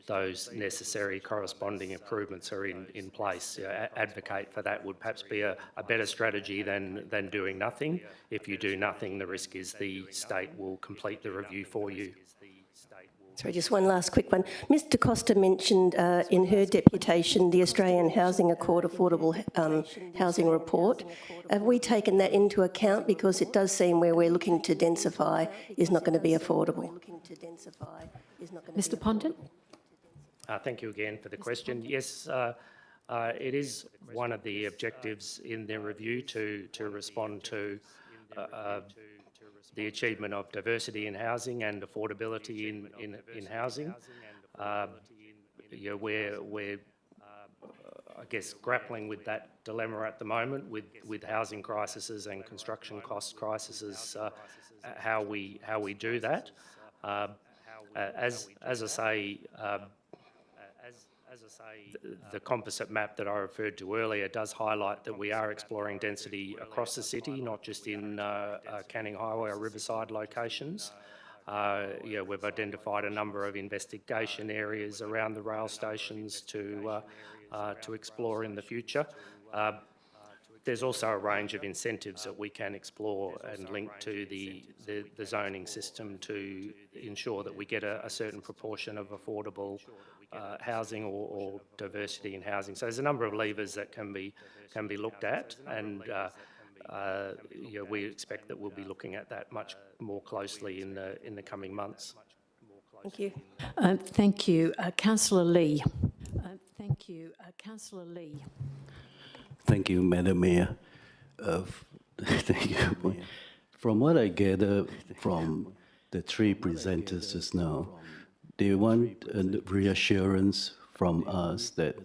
those necessary corresponding improvements are in place. Advocate for that would perhaps be a better strategy than doing nothing. If you do nothing, the risk is the state will complete the review for you. Sorry, just one last quick one. Ms Da Costa mentioned in her deputation the Australian Housing Accord Affordable Housing Report. Have we taken that into account? Because it does seem where we're looking to densify is not going to be affordable. Mr. Ponton. Thank you again for the question. Yes, it is one of the objectives in the review to respond to the achievement of diversity in housing and affordability in housing. We're I guess, grappling with that dilemma at the moment with housing crises and construction cost crises, how we do that. As I say, the composite map that I referred to earlier does highlight that we are exploring density across the city, not just in Canning Highway or Riverside locations. We've identified a number of investigation areas around the rail stations to explore in the future. There's also a range of incentives that we can explore and link to the zoning system to ensure that we get a certain proportion of affordable housing or diversity in housing. So there's a number of levers that can be looked at, and we expect that we'll be looking at that much more closely in the coming months. Thank you. Thank you. Councillor Lee. Thank you. Councillor Lee. Thank you, Madam Mayor. Thank you. From what I gather from the three presenters just now, they want a reassurance from us that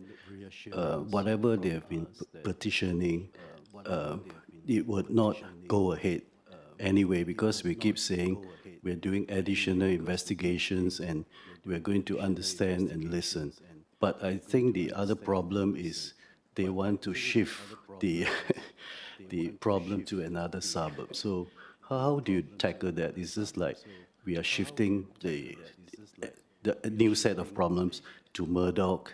whatever they have been petitioning, it would not go ahead anyway, because we keep saying we're doing additional investigations and we're going to understand and listen. But I think the other problem is they want to shift the problem to another suburb. So how do you tackle that? Is this like we are shifting the new set of problems to Murdoch,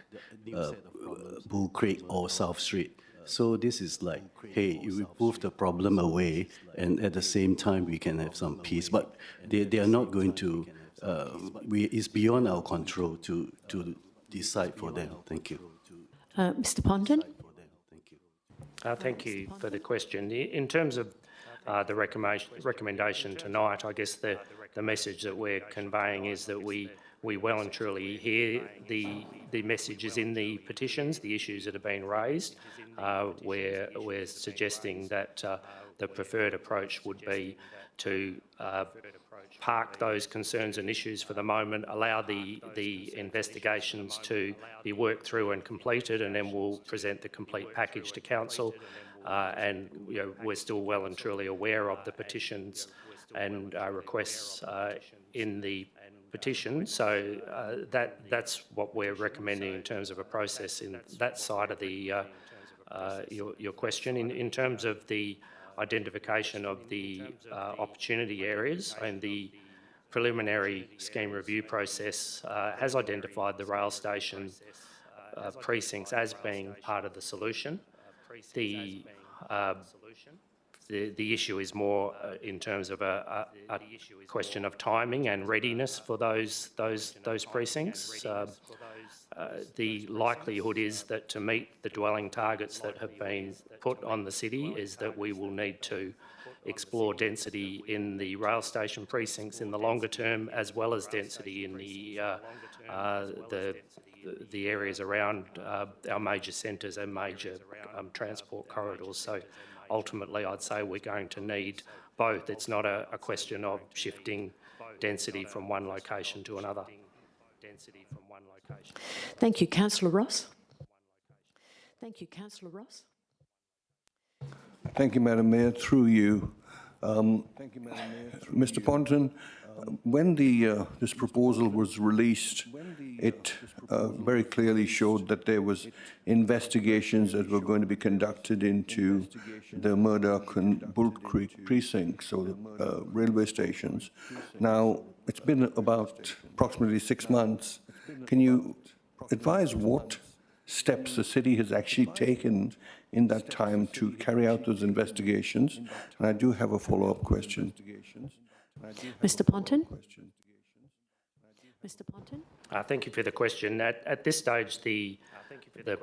Bull Creek or South Street? So this is like, hey, you move the problem away and at the same time we can have some peace. But they are not going to, it's beyond our control to decide for them. Thank you. Mr. Ponton. Thank you for the question. In terms of the recommendation tonight, I guess the message that we're conveying is that we well and truly hear the messages in the petitions, the issues that have been raised. We're suggesting that the preferred approach would be to park those concerns and issues for the moment, allow the investigations to be worked through and completed, and then we'll present the complete package to council. And we're still well and truly aware of the petitions and requests in the petition. So that's what we're recommending in terms of a process in that side of the your question. In terms of the identification of the opportunity areas, and the preliminary scheme review process has identified the rail station precincts as being part of the solution. The issue is more in terms of a question of timing and readiness for those precincts. The likelihood is that to meet the dwelling targets that have been put on the city is that we will need to explore density in the rail station precincts in the longer term, as well as density in the areas around our major centres and major transport corridors. So ultimately, I'd say we're going to need both. It's not a question of shifting density from one location to another. Thank you. Councillor Ross. Thank you. Councillor Ross. Thank you, Madam Mayor. Through you, Mr. Ponton, when this proposal was released, it very clearly showed that there was investigations that were going to be conducted into the Murdoch and Bull Creek precincts, or the railway stations. Now, it's been about approximately 6 months. Can you advise what steps the city has actually taken in that time to carry out those investigations? And I do have a follow-up question. Mr. Ponton? Mr. Ponton? Thank you for the question. At this stage, the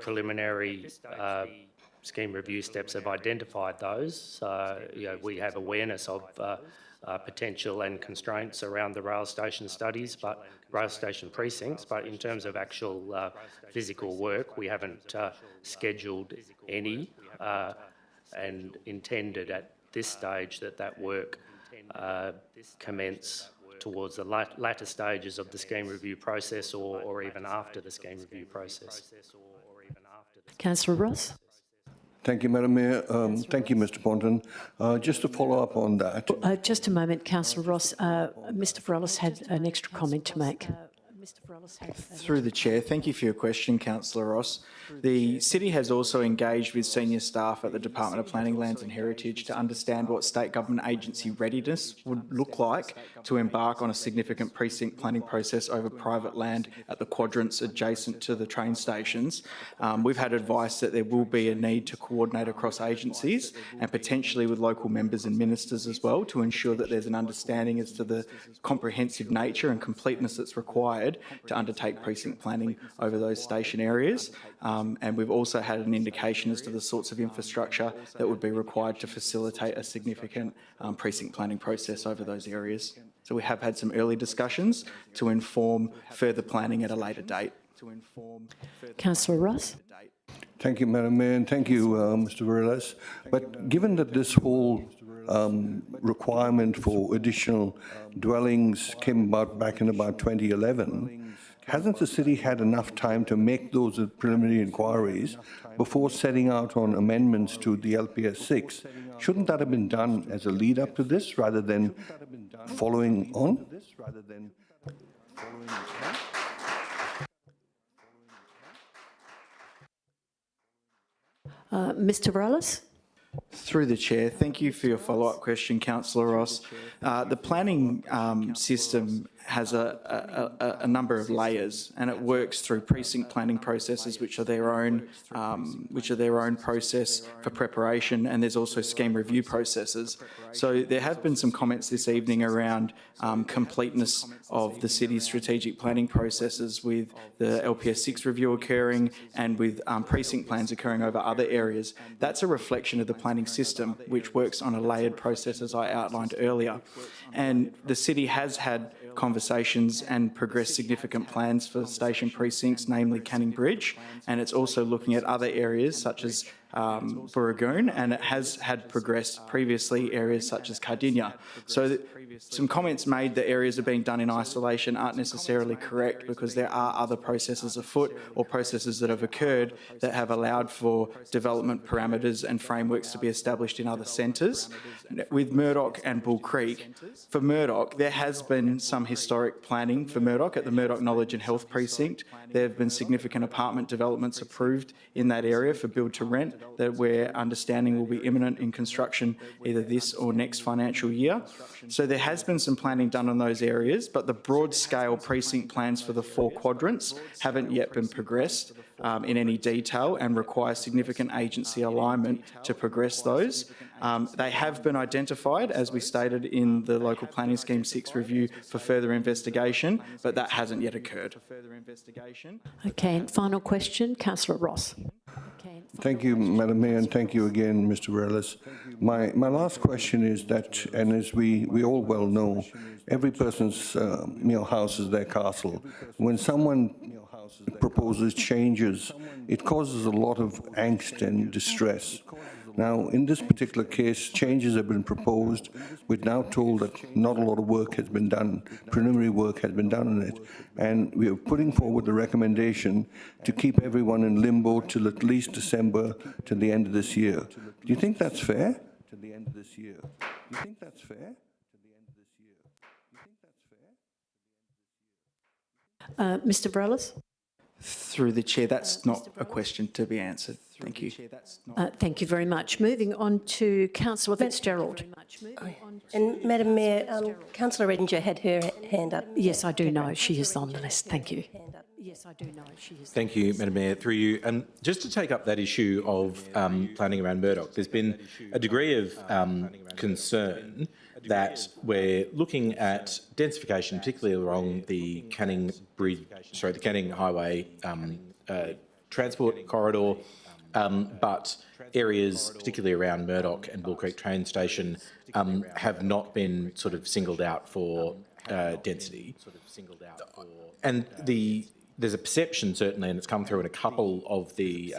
preliminary scheme review steps have identified those. So, we have awareness of potential and constraints around the rail station studies, but rail station precincts. But in terms of actual physical work, we haven't scheduled any and intended at this stage that work commence towards the latter stages of the scheme review process, or even after the scheme review process. Councillor Ross? Thank you, Madam Mayor. Thank you, Mr. Ponton. Just to follow up on that. Just a moment, Councillor Ross. Mr. Varellis had an extra comment to make. Through the chair, thank you for your question, Councillor Ross. The city has also engaged with senior staff at the Department of Planning, Lands and Heritage to understand what state government agency readiness would look like to embark on a significant precinct planning process over private land at the quadrants adjacent to the train stations. We've had advice that there will be a need to coordinate across agencies and potentially with local members and ministers as well, to ensure that there's an understanding as to the comprehensive nature and completeness that's required to undertake precinct planning over those station areas. And we've also had an indication as to the sorts of infrastructure that would be required to facilitate a significant precinct planning process over those areas. So we have had some early discussions to inform further planning at a later date. Councillor Ross? Thank you, Madam Mayor, and thank you, Mr. Varellis. But given that this whole requirement for additional dwellings came about back in about 2011, hasn't the city had enough time to make those preliminary inquiries before setting out on amendments to the LPS 6? Shouldn't that have been done as a lead up to this rather than following on? Mr. Varellis? Through the chair, thank you for your follow-up question, Councillor Ross. The planning system has a number of layers, and it works through precinct planning processes, which are their own process for preparation, and there's also scheme review processes. So there have been some comments this evening around completeness of the city's strategic planning processes, with the LPS 6 review occurring and with precinct plans occurring over other areas. That's a reflection of the planning system, which works on a layered process, as I outlined earlier. And the city has had conversations and progressed significant plans for station precincts, namely Canning Bridge, and it's also looking at other areas such as Burragoon, and it has had progressed previously areas such as Cardinia. So some comments made that areas are being done in isolation aren't necessarily correct, because there are other processes afoot or processes that have occurred that have allowed for development parameters and frameworks to be established in other centres. With Murdoch and Bull Creek, for Murdoch, there has been some historic planning for Murdoch at the Murdoch Knowledge and Health Precinct. There have been significant apartment developments approved in that area for build to rent that we're understanding will be imminent in construction either this or next financial year. So there has been some planning done on those areas, but the broad scale precinct plans for the 4 quadrants haven't yet been progressed in any detail and require significant agency alignment to progress those. They have been identified, as we stated in the Local Planning Scheme 6 review, for further investigation, but that hasn't yet occurred. Okay, and final question, Councillor Ross. Thank you, Madam Mayor, and thank you again, Mr. Varellis. My last question is that, and as we all well know, every person's house is their castle. When someone proposes changes, it causes a lot of angst and distress. Now, in this particular case, changes have been proposed. We're now told that not a lot of work has been done, preliminary work has been done on it, and we are putting forward the recommendation to keep everyone in limbo till at least December, to the end of this year. Do you think that's fair? to the end of this year. Do you think that's fair? Mr. Varela? Through the chair, that's not a question to be answered. Thank you. Thank you very much. Moving on to Councillor Fitzgerald. And Madam Mayor, Councillor Redinger had her hand up. Yes, I do know she is on the list. Thank you. Yes, I do know she is. Thank you, Madam Mayor. Through you, just to take up that issue of planning around Murdoch, there's been a degree of concern that we're looking at densification, particularly along the Canning Highway transport corridor, but areas, particularly around Murdoch and Bull Creek train station, have not been sort of singled out for density. And there's a perception, certainly, and it's come through in a couple of the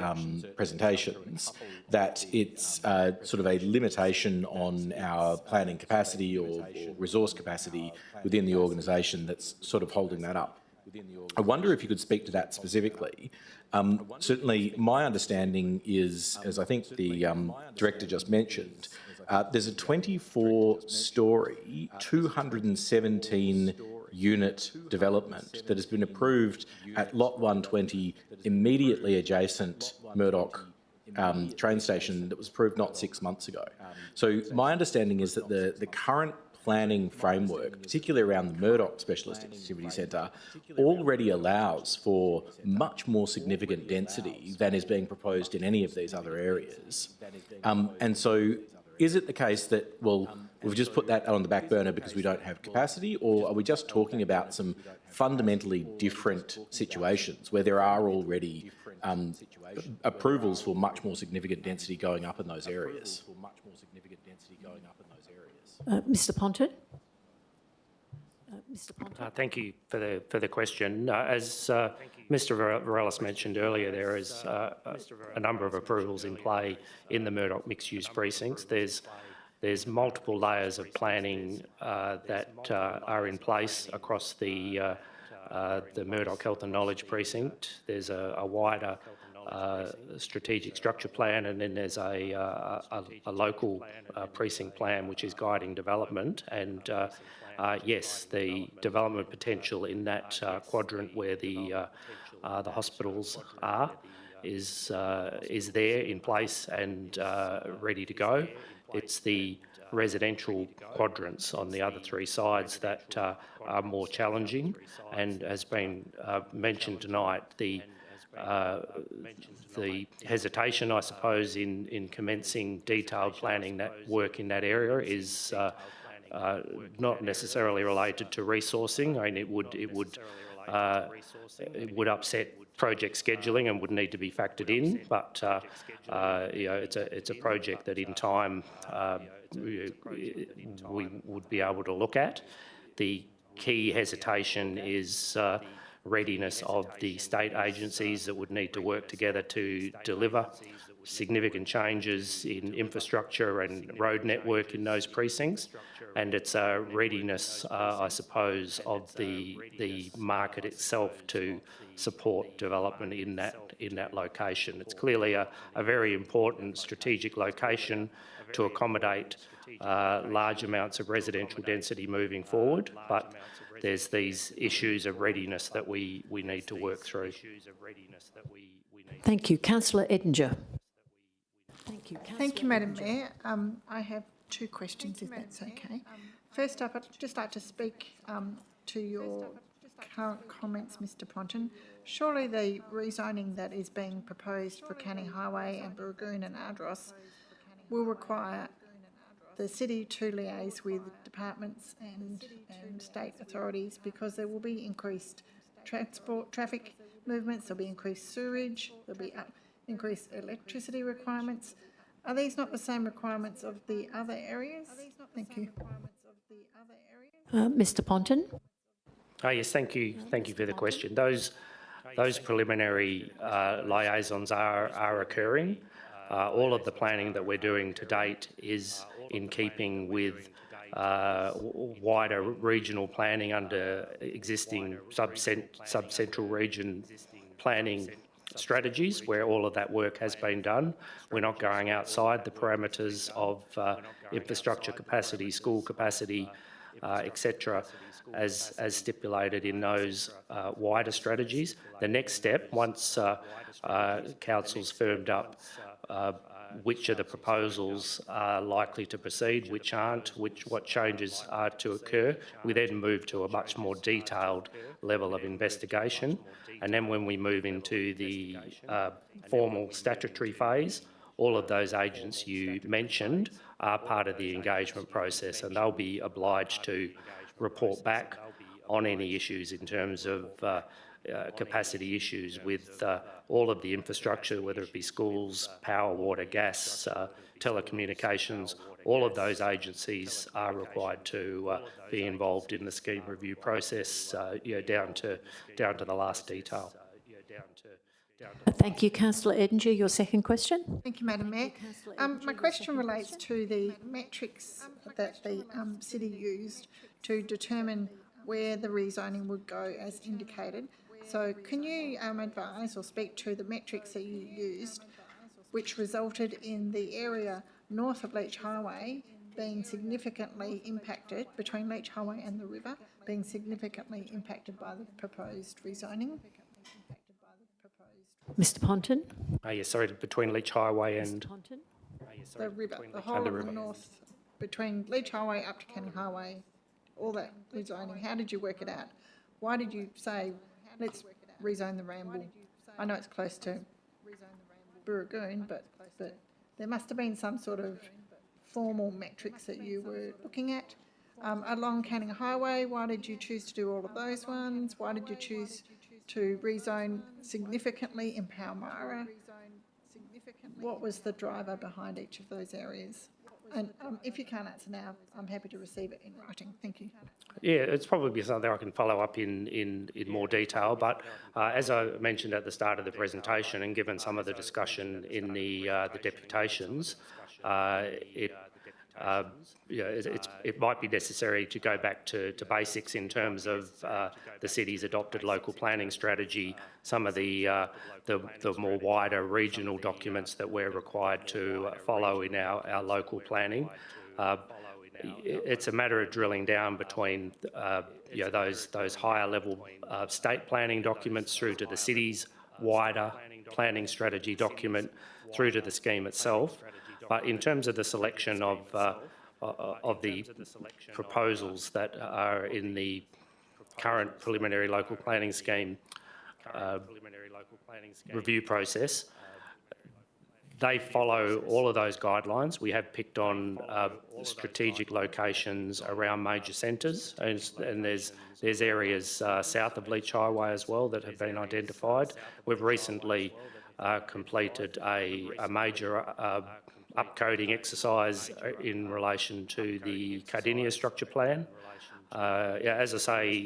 presentations, that it's sort of a limitation on our planning capacity or resource capacity within the organisation that's sort of holding that up. I wonder if you could speak to that specifically. Certainly, my understanding is, as I think the Director just mentioned, there's a 24-storey, 217-unit development that has been approved at Lot 120, immediately adjacent Murdoch train station, that was approved not 6 months ago. So my understanding is that the current planning framework, particularly around the Murdoch Specialist Activity Centre, already allows for much more significant density than is being proposed in any of these other areas. And so is it the case that, well, we've just put that on the back burner because we don't have capacity, or are we just talking about some fundamentally different situations where there are already approvals for much more significant density going up in those areas? Mr. Ponton? Thank you for the question. As Mr. Varela mentioned earlier, there is a number of approvals in play in the Murdoch mixed-use precincts. There's multiple layers of planning that are in place across the Murdoch Health and Knowledge precinct. There's a wider strategic structure plan, and then there's a local precinct plan which is guiding development. And yes, the development potential in that quadrant where the hospitals are is there in place and ready to go. It's the residential quadrants on the other three sides that are more challenging, and has been mentioned tonight, the hesitation, I suppose, in commencing detailed planning that work in that area is not necessarily related to resourcing. I mean, it would upset project scheduling and would need to be factored in, but you know, it's a project that in time we would be able to look at. The key hesitation is readiness of the state agencies that would need to work together to deliver significant changes in infrastructure and road network in those precincts, and it's a readiness, I suppose, of the market itself to support development in that location. It's clearly a very important strategic location to accommodate large amounts of residential density moving forward, but there's these issues of readiness that we need to work through. Thank you. Councillor Edinger. Thank you, Madam Mayor. I have two questions, if that's okay. First up, I'd just like to speak to your current comments, Mr. Ponton. Surely the rezoning that is being proposed for Canning Highway and Burgoon and Ardross will require the city to liaise with departments and state authorities, because there will be increased traffic movements, there'll be increased sewerage, there'll be increased electricity requirements. Are these not the same requirements of the other areas? Thank you. Mr. Ponton? Oh, yes, thank you for the question. Those preliminary liaisons are occurring. All of the planning that we're doing to date is in keeping with wider regional planning under existing sub-central region planning strategies where all of that work has been done. We're not going outside the parameters of infrastructure capacity, school capacity, etc., as stipulated in those wider strategies. The next step, once council's firmed up which of the proposals are likely to proceed, which aren't, what changes are to occur, we then move to a much more detailed level of investigation. And then when we move into the formal statutory phase, all of those agents you mentioned are part of the engagement process, and they'll be obliged to report back on any issues in terms of capacity issues with all of the infrastructure, whether it be schools, power, water, gas, telecommunications. All of those agencies are required to be involved in the scheme review process, down to the last detail. Thank you. Councillor Edinger, your second question. Thank you, Madam Mayor. My question relates to the metrics that the city used to determine where the rezoning would go as indicated. So can you advise or speak to the metrics that you used which resulted in the area north of Leach Highway being significantly impacted, between Leach Highway and the river, being significantly impacted by the proposed rezoning? Mr Ponton. Yes, sorry, between Leach Highway and The river, the whole of the north, between Leach Highway up to Canning Highway, all that rezoning, how did you work it out? Why did you say, let's rezone the Ramble? I know it's close to Burragoon, but there must have been some sort of formal metrics that you were looking at. Along Canning Highway, why did you choose to do all of those ones? Why did you choose to rezone significantly in Palmyra? What was the driver behind each of those areas? And if you can't answer now, I'm happy to receive it in writing. Thank you. Yeah, it's probably something I can follow up in more detail, but as I mentioned at the start of the presentation, and given some of the discussion in the deputations, it might be necessary to go back to basics in terms of the city's adopted local planning strategy, some of the more wider regional documents that we're required to follow in our local planning. It's a matter of drilling down between those higher level state planning documents through to the city's wider planning strategy document through to the scheme itself. But in terms of the selection of the proposals that are in the current preliminary local planning scheme review process, they follow all of those guidelines. We have picked on strategic locations around major centres, and there's areas south of Leach Highway as well that have been identified. We've recently completed a major upcoding exercise in relation to the Cardinia structure plan. As I say,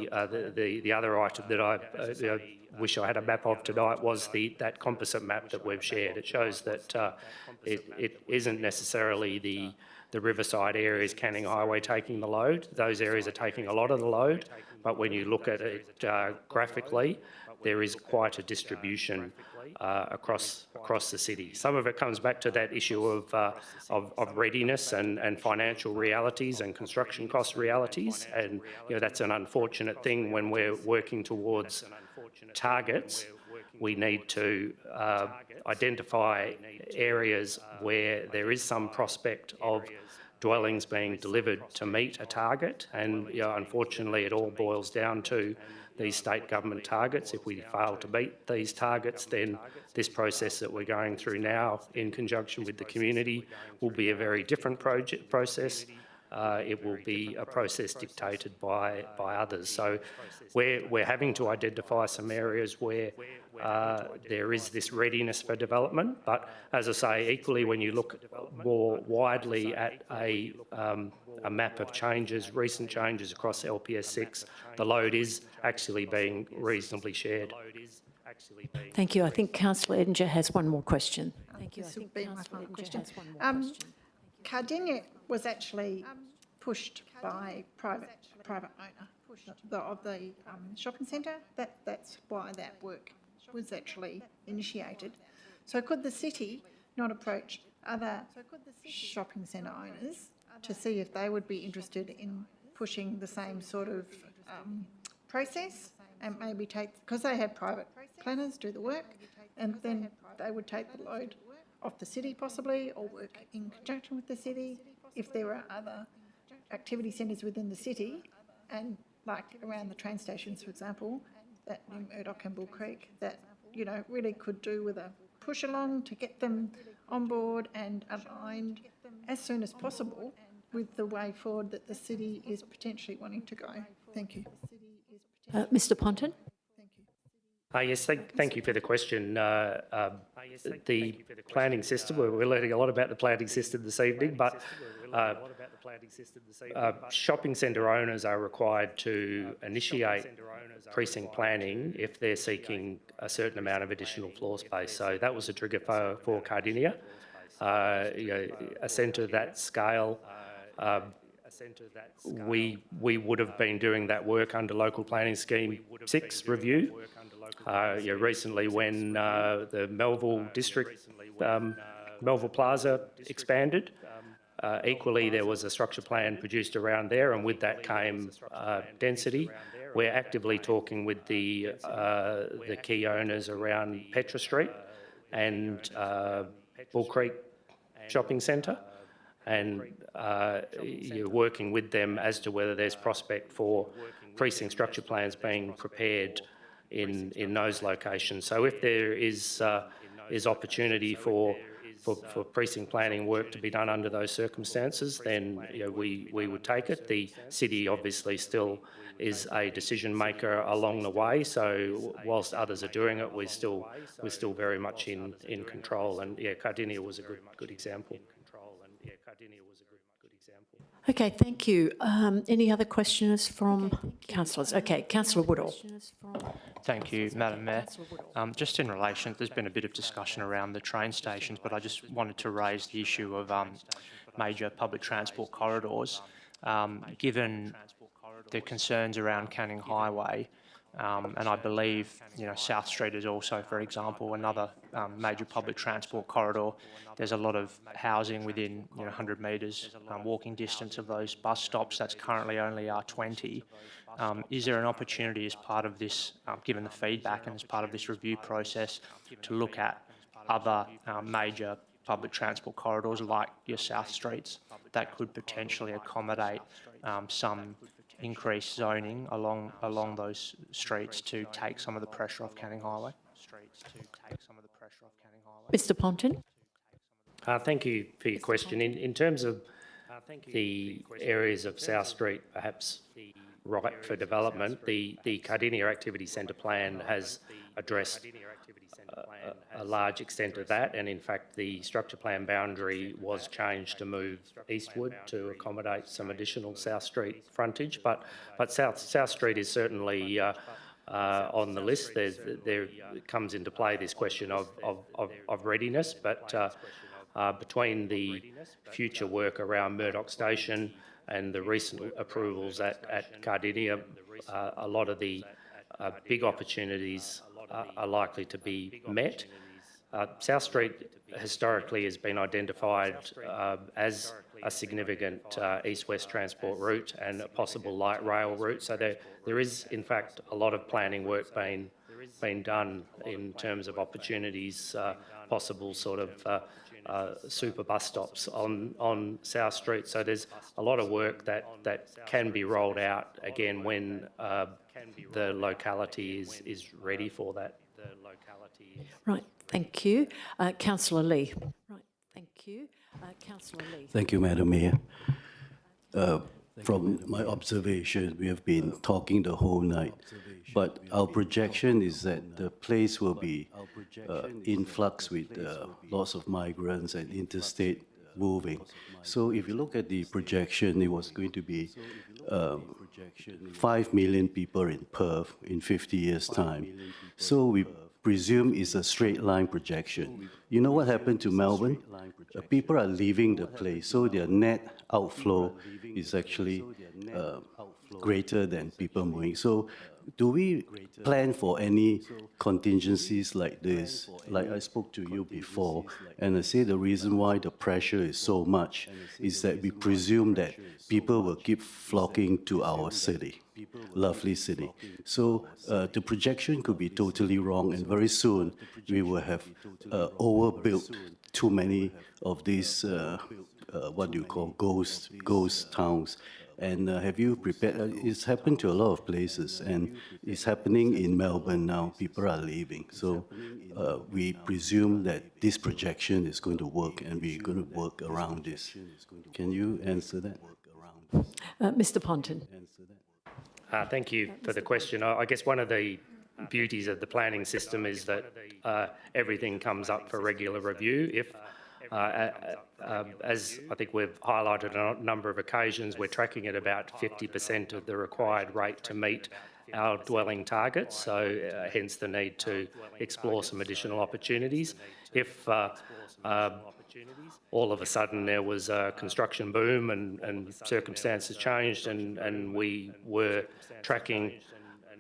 the other item that I wish I had a map of tonight was that composite map that we've shared. It shows that it isn't necessarily the riverside areas, Canning Highway, taking the load. Those areas are taking a lot of the load, but when you look at it graphically, there is quite a distribution across the city. Some of it comes back to that issue of readiness and financial realities and construction cost realities, and that's an unfortunate thing when we're working towards targets. We need to identify areas where there is some prospect of dwellings being delivered to meet a target, and unfortunately it all boils down to these state government targets. If we fail to meet these targets, then this process that we're going through now in conjunction with the community will be a very different process. It will be a process dictated by others. So we're having to identify some areas where there is this readiness for development. But as I say, equally, when you look more widely at a map of changes, recent changes across LPS 6, the load is actually being reasonably shared. Thank you. I think Councillor Edinger has one more question. Thank you. This will be my final question. Cardinia was actually pushed by private owner of the shopping centre. That's why that work was actually initiated. So could the city not approach other shopping centre owners to see if they would be interested in pushing the same sort of process, and maybe take, because they have private planners do the work, and then they would take the load off the city possibly, or work in conjunction with the city if there are other activity centres within the city, and like around the train stations, for example, that in Murdoch and Bull Creek, that, you know, really could do with a push along to get them on board and aligned as soon as possible with the way forward that the city is potentially wanting to go. Thank you. Mr Ponton? Yes, thank you for the question. The planning system, we're learning a lot about the planning system this evening, but shopping centre owners are required to initiate precinct planning if they're seeking a certain amount of additional floor space. So that was a trigger for Cardinia. You know, a centre that scale, we would have been doing that work under Local Planning Scheme 6 review. You know, recently when the Melville district, Melville Plaza expanded, equally there was a structure plan produced around there, and with that came density. We're actively talking with the key owners around Petra Street and Bull Creek Shopping Centre, and you're working with them as to whether there's prospect for precinct structure plans being prepared in those locations. So if there is opportunity for precinct planning work to be done under those circumstances, then, you know, we would take it. The city obviously still is a decision maker along the way, so whilst others are doing it, we're still very much in control. And yeah, Cardinia was a good example. Okay, thank you. Any other questions from councillors? Okay, Councillor Woodall. Thank you, Madam Mayor. Just in relation, there's been a bit of discussion around the train stations, but I just wanted to raise the issue of major public transport corridors. Given the concerns around Canning Highway, and I believe, you know, South Street is also, for example, another major public transport corridor. There's a lot of housing within, you know, 100 metres walking distance of those bus stops. That's currently only R20. Is there an opportunity as part of this, given the feedback and as part of this review process, to look at other major public transport corridors like your South Streets that could potentially accommodate some increased zoning along those streets to take some of the pressure off Canning Highway? Mr Ponton? Thank you for your question. In terms of the areas of South Street perhaps ripe for development, the Cardinia Activity Centre plan has addressed a large extent of that, and in fact the structure plan boundary was changed to move eastward to accommodate some additional South Street frontage, but South Street is certainly on the list. There comes into play this question of readiness, but between the future work around Murdoch Station and the recent approvals at Cardinia, a lot of the big opportunities are likely to be met. South Street historically has been identified as a significant east-west transport route and a possible light rail route. So there is, in fact, a lot of planning work being done in terms of opportunities, possible sort of super bus stops on South Street. So there's a lot of work that can be rolled out again when the locality is ready for that. Right, thank you. Councillor Lee. Right, thank you. Councillor Lee. Thank you, Madam Mayor. From my observation, we have been talking the whole night, but our projection is that the place will be in flux with lots of migrants and interstate moving. So if you look at the projection, it was going to be 5 million people in Perth in 50 years' time. So we presume it's a straight line projection. You know what happened to Melbourne? People are leaving the place, so their net outflow is actually greater than people moving. So do we plan for any contingencies like this? Like I spoke to you before, and I say the reason why the pressure is so much is that we presume that people will keep flocking to our city, lovely city. So the projection could be totally wrong, and very soon we will have overbuilt too many of these, what do you call, ghost towns. And have you prepared? It's happened to a lot of places, and it's happening in Melbourne now. People are leaving. So we presume that this projection is going to work, and we're going to work around this. Can you answer that? Mr. Ponton. Thank you for the question. I guess one of the beauties of the planning system is that everything comes up for regular review. If as I think we've highlighted on a number of occasions, we're tracking at about 50% of the required rate to meet our dwelling targets, so hence the need to explore some additional opportunities. If all of a sudden there was a construction boom and circumstances changed and we were tracking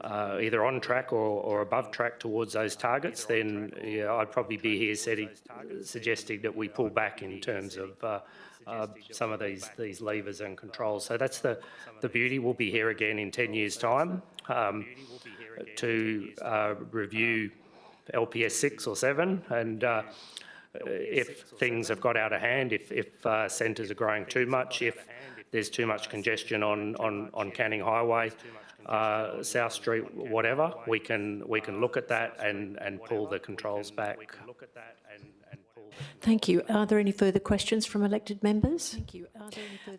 either on track or above track towards those targets, then yeah, I'd probably be here suggesting that we pull back in terms of some of these levers and controls. So that's the beauty. We'll be here again in 10 years' time to review LPS 6 or 7, and if things have got out of hand, if centres are growing too much, if there's too much congestion on Canning Highway, South Street, whatever, we can look at that and pull the controls back. Thank you. Are there any further questions from elected members?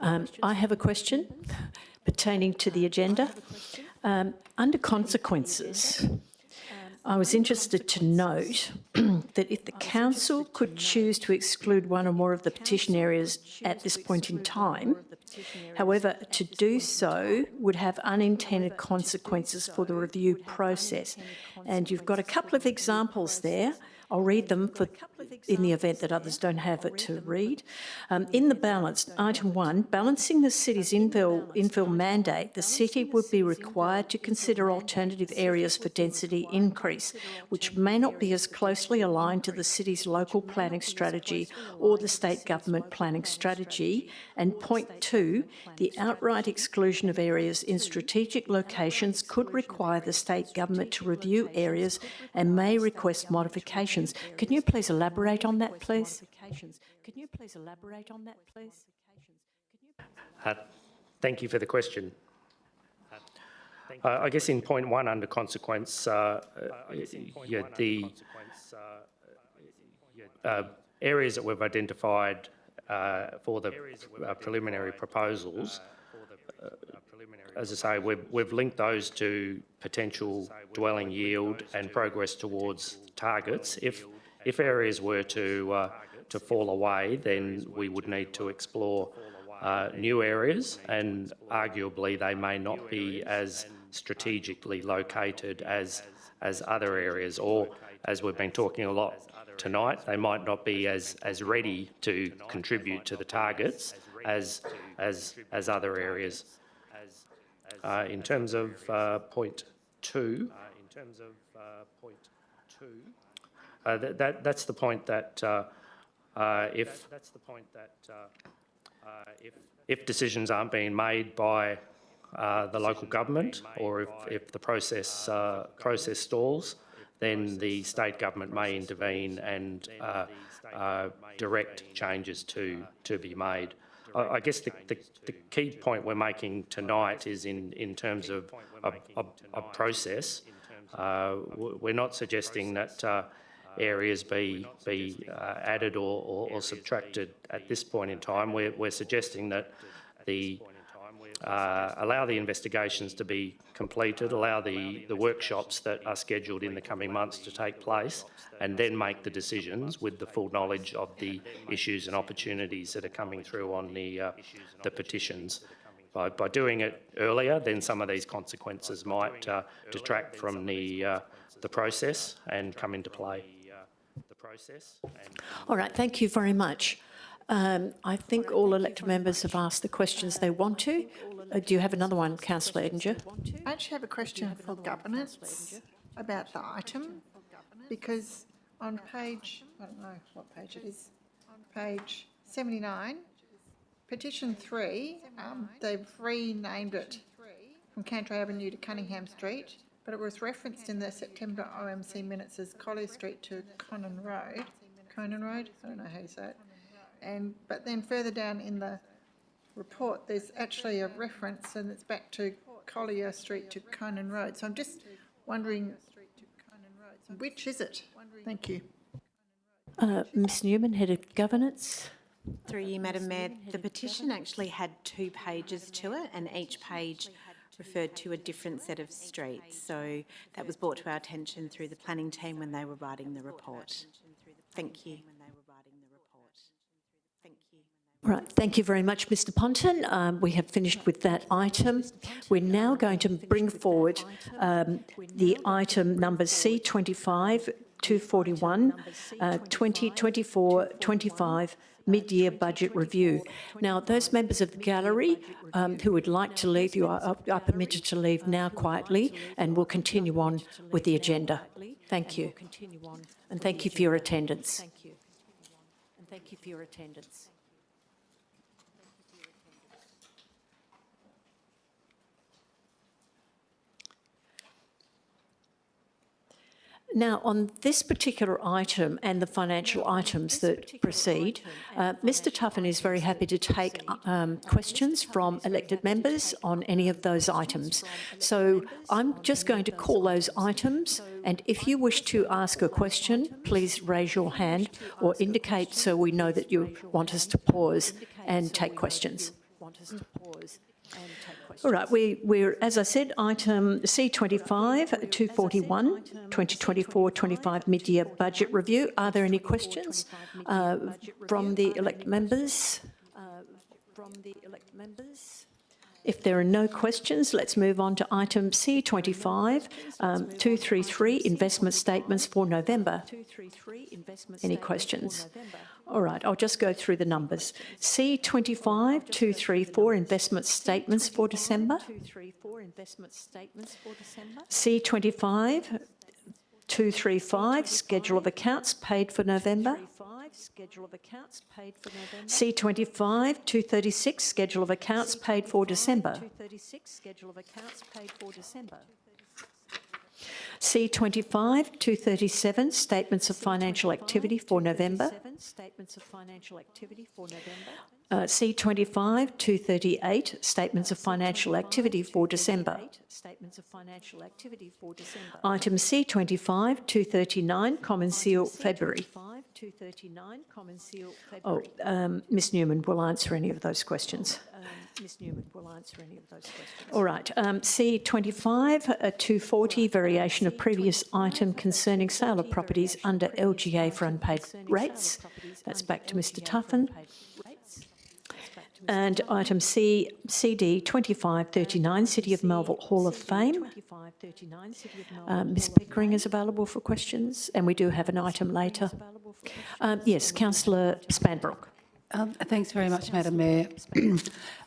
I have a question pertaining to the agenda. Under consequences, I was interested to note that if the council could choose to exclude one or more of the petition areas at this point in time, however, to do so would have unintended consequences for the review process. And you've got a couple of examples there. I'll read them in the event that others don't have it to read. In the balance, item 1, balancing the city's infill mandate, the city would be required to consider alternative areas for density increase, which may not be as closely aligned to the city's local planning strategy or the state government planning strategy. And point 2, the outright exclusion of areas in strategic locations could require the state government to review areas and may request modifications. Can you please elaborate on that, please? Thank you for the question. I guess in point 1 under consequence, the areas that we've identified for the preliminary proposals, as I say, we've linked those to potential dwelling yield and progress towards targets. If areas were to fall away, then we would need to explore new areas, and arguably they may not be as strategically located as other areas, or as we've been talking a lot tonight, they might not be as ready to contribute to the targets as other areas. In terms of point 2, that's the point that if decisions aren't being made by the local government, or if the process stalls, then the state government may intervene and direct changes to be made. I guess the key point we're making tonight is in terms of a process. We're not suggesting that areas be added or subtracted at this point in time. We're suggesting that allow the investigations to be completed, allow the workshops that are scheduled in the coming months to take place, and then make the decisions with the full knowledge of the issues and opportunities that are coming through on the petitions. By doing it earlier, then some of these consequences might detract from the process and come into play. All right, thank you very much. I think all elected members have asked the questions they want to. Do you have another one, Councillor Edinger? I actually have a question for governance about the item, because on page, I don't know what page it is, page 79, petition 3, they've renamed it from Canterbury Avenue to Cunningham Street, but it was referenced in the September OMC minutes as Collier Street to Conan Road. Conan Road? I don't know how you say it. But then further down in the report, there's actually a reference, and it's back to Collier Street to Conan Road. So I'm just wondering, which is it? Thank you. Ms Newman, Head of Governance. Through you, Madam Mayor, the petition actually had 2 pages to it, and each page referred to a different set of streets. So that was brought to our attention through the planning team when they were writing the report. Thank you. Right, thank you very much, Mr Ponton. We have finished with that item. We're now going to bring forward the item numbers C25, 241, 2024-25 mid-year budget review. Now, those members of the gallery who would like to leave, you are permitted to leave now quietly, and we'll continue on with the agenda. Thank you. And thank you for your attendance. Thank you for your attendance. Now, on this particular item and the financial items that proceed, Mr Tuffin is very happy to take questions from elected members on any of those items. So I'm just going to call those items, and if you wish to ask a question, please raise your hand or indicate so we know that you want us to pause and take questions. All right, we're, as I said, item C25, 241, 2024-25 mid-year budget review. Are there any questions from the elected members? If there are no questions, let's move on to item C25, 233, investment statements for November. Any questions? All right, I'll just go through the numbers. C25, 234, investment statements for December. C25, 235, schedule of accounts paid for November. C25, 236, schedule of accounts paid for December. C25, 237, statements of financial activity for November. C25, 238, statements of financial activity for December. Item C25, 239, Common Seal, February. Oh, Ms Newman will answer any of those questions. All right, C25, 240, variation of previous item concerning sale of properties under LGA for unpaid rates. That's back to Mr Tuffin. And item CD 2539, City of Melville Hall of Fame. Ms Pickering is available for questions, and we do have an item later. Yes, Councillor Spanbrook. Thanks very much, Madam Mayor.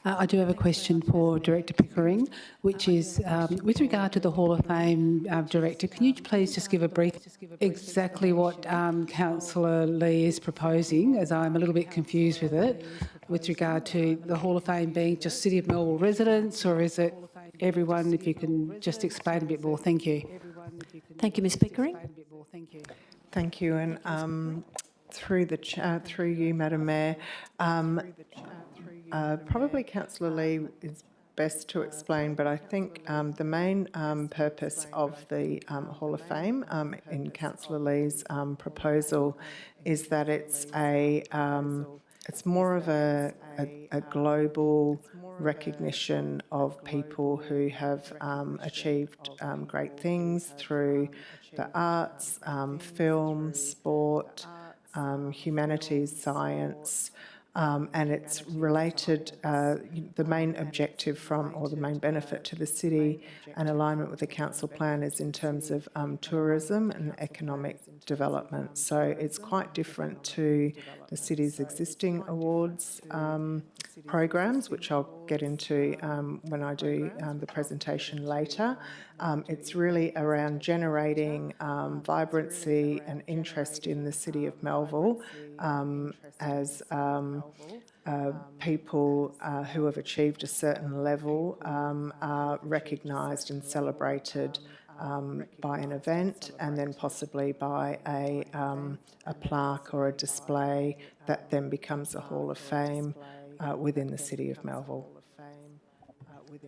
I do have a question for Director Pickering, which is with regard to the Hall of Fame Director, can you please just give a brief exactly what Councillor Lee is proposing, as I'm a little bit confused with it, with regard to the Hall of Fame being just City of Melville residents, or is it everyone? If you can just explain a bit more. Thank you. Thank you, Ms Pickering. Thank you, and through you, Madam Mayor, probably Councillor Lee is best to explain, but I think the main purpose of the Hall of Fame in Councillor Lee's proposal is that it's more of a global recognition of people who have achieved great things through the arts, film, sport, humanities, science, and it's related, the main objective or the main benefit to the city and alignment with the council plan is in terms of tourism and economic development. So it's quite different to the city's existing awards programs, which I'll get into when I do the presentation later. It's really around generating vibrancy and interest in the city of Melville as people who have achieved a certain level are recognised and celebrated by an event, and then possibly by a plaque or a display that then becomes a Hall of Fame within the city of Melville.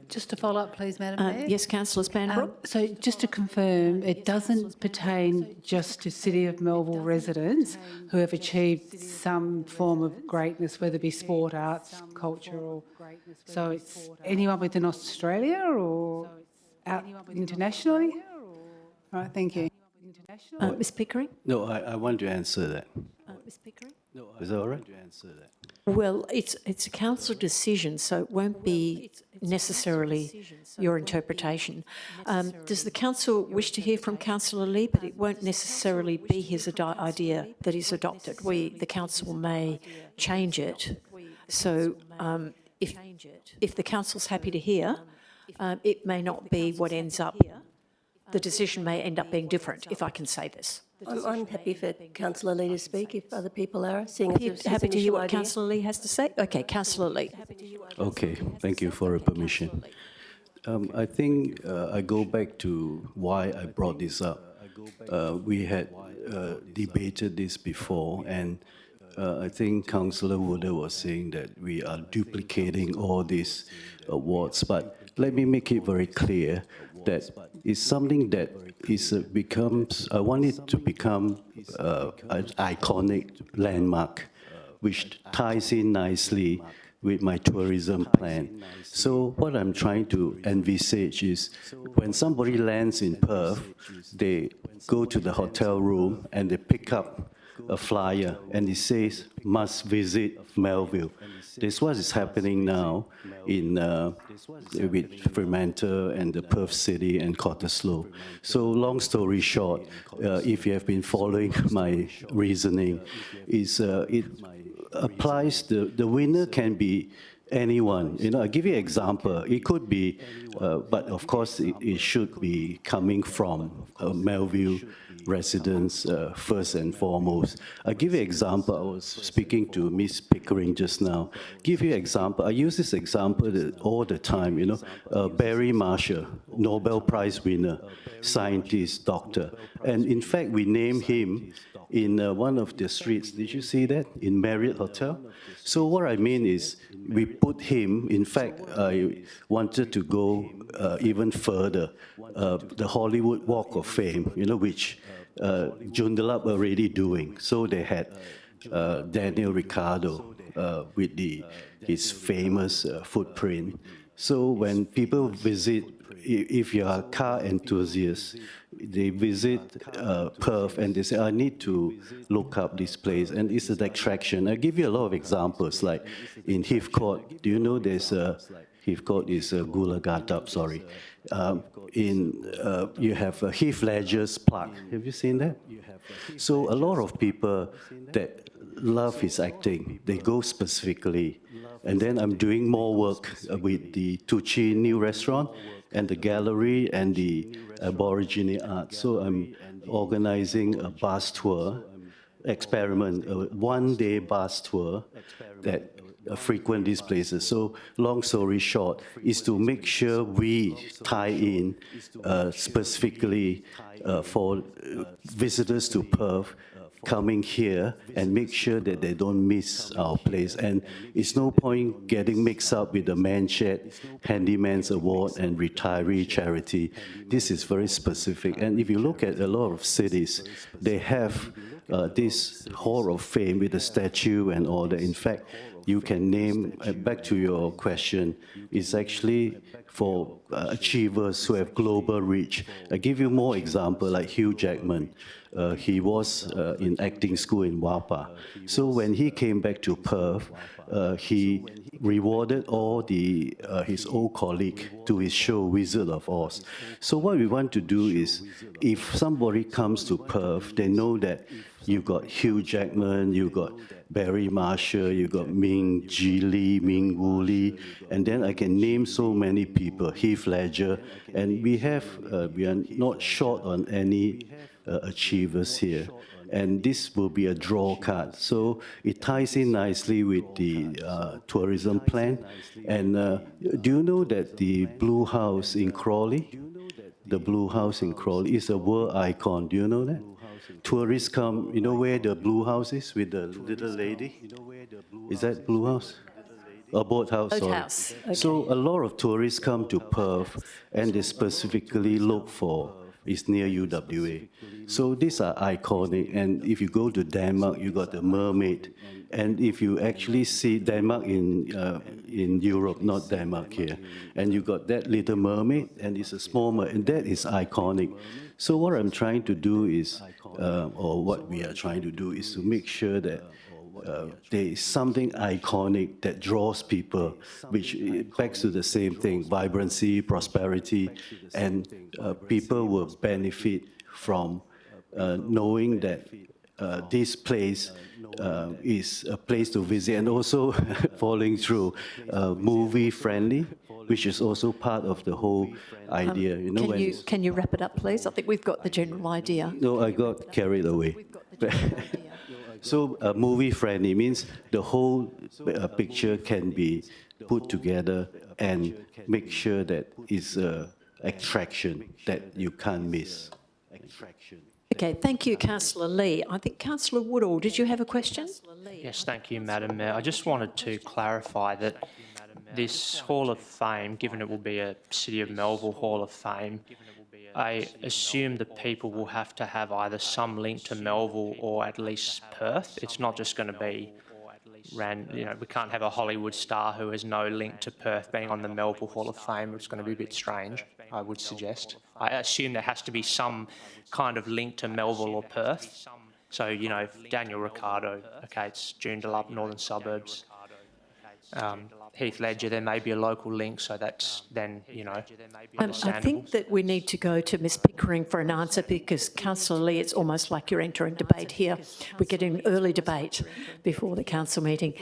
Just to follow up, please, Madam Mayor. Yes, Councillor Spanbrook. So just to confirm, it doesn't pertain just to City of Melville residents who have achieved some form of greatness, whether it be sport, arts, culture, or... So it's anyone within Australia or out internationally? All right, thank you. Ms Pickering? No, I want to answer that. Ms Pickering? Is that all right? To answer that. Well, it's a council decision, so it won't be necessarily your interpretation. Does the council wish to hear from Councillor Lee? But it won't necessarily be his idea that is adopted. The council may change it. So if the council's happy to hear, it may not be what ends up. The decision may end up being different, if I can say this. I'm happy for Councillor Lee to speak if other people are, seeing as it's Happy to hear what idea. Councillor Lee has to say? Okay, Councillor Lee. Okay, thank you for your permission. I think I go back to why I brought this up. We had debated this before, and I think Councillor Wooder was saying that we are duplicating all these awards, but let me make it very clear that it's something that I want it to become an iconic landmark, which ties in nicely with my tourism plan. So what I'm trying to envisage is when somebody lands in Perth, they go to the hotel room and they pick up a flyer and it says, must visit Melville. This is what is happening now with Fremantle and the Perth City and Cottesloe. So long story short, if you have been following my reasoning, it applies, the winner can be anyone. I'll give you an example. It could be, but of course it should be coming from Melville residents first and foremost. I'll give you an example. I was speaking to Ms. Pickering just now. Give you an example. I use this example all the time, Barry Marshall, Nobel Prize winner, scientist, doctor. And in fact, we named him in one of the streets. Did you see that? In Marriott Hotel? So what I mean is, we put him, in fact, I wanted to go even further, the Hollywood Walk of Fame, which Joondalup already doing. So they had Daniel Ricciardo with his famous footprint. So when people visit, if you are a car enthusiast, they visit Perth and they say, I need to look up this place, and it's an attraction. I'll give you a lot of examples, like in Heathcote. Do you know there's Heathcote is Gula Gatap, sorry. You have Heath Ledger's plaque. Have you seen that? So a lot of people that love his acting, they go specifically. And then I'm doing more work with the Tucci new restaurant and the gallery and the Aborigine art. So I'm organizing a bus tour experiment, a one-day bus tour that frequent these places. So long story short is to make sure we tie in specifically for visitors to Perth coming here and make sure that they don't miss our place. And it's no point getting mixed up with the Manshed Handyman's Award and retiree charity. This is very specific. And if you look at a lot of cities, they have this Hall of Fame with a statue and all that. In fact, you can name, back to your question, is actually for achievers who have global reach. I give you more example, like Hugh Jackman. He was in acting school in Wapa. So when he came back to Perth, he rewarded all his old colleague to his show Wizard of Oz. So what we want to do is, if somebody comes to Perth, they know that you've got Hugh Jackman, you've got Barry Marshall, you've got Ming Ji Lee, Ming Wu Lee, and then I can name so many people, Heath Ledger, and we are not short on any achievers here. And this will be a draw card. So it ties in nicely with the tourism plan. And do you know that the Blue House in Crawley, the Blue House in Crawley is a world icon? Do you know that? Tourists come, you know where the Blue House is with the little lady? Is that Blue House? A boathouse, sorry. Boathouse, okay. So a lot of tourists come to Perth and they specifically look for, it's near UWA. So these are iconic, and if you go to Denmark, you got the mermaid. And if you actually see Denmark in Europe, not Denmark here, and you got that little mermaid, and it's a small mermaid, and that is iconic. So what I'm trying to do is, or what we are trying to do is to make sure that there is something iconic that draws people, which backs to the same thing, vibrancy, prosperity, and people will benefit from knowing that this place is a place to visit, and also following through movie-friendly, which is also part of the whole idea. You know, can you wrap it up, please? I think we've got the general idea. No, I got carried away. So movie-friendly means the whole picture can be put together and make sure that it's an attraction that you can't miss. Okay, thank you, Councillor Lee. I think Councillor Woodall, did you have a question? Yes, thank you, Madam Mayor. I just wanted to clarify that this Hall of Fame, given it will be a City of Melville Hall of Fame, I assume that people will have to have either some link to Melville or at least Perth. It's not just going to be, we can't have a Hollywood star who has no link to Perth being on the Melville Hall of Fame. It's going to be a bit strange, I would suggest. I assume there has to be some kind of link to Melville or Perth. So, if Daniel Ricciardo, okay, it's Joondalup, northern suburbs. Heath Ledger, there may be a local link, so that's then, understandable. I think that we need to go to Ms Pickering for an answer, because Councillor Lee, it's almost like you're entering debate here. We're getting an early debate before the council meeting.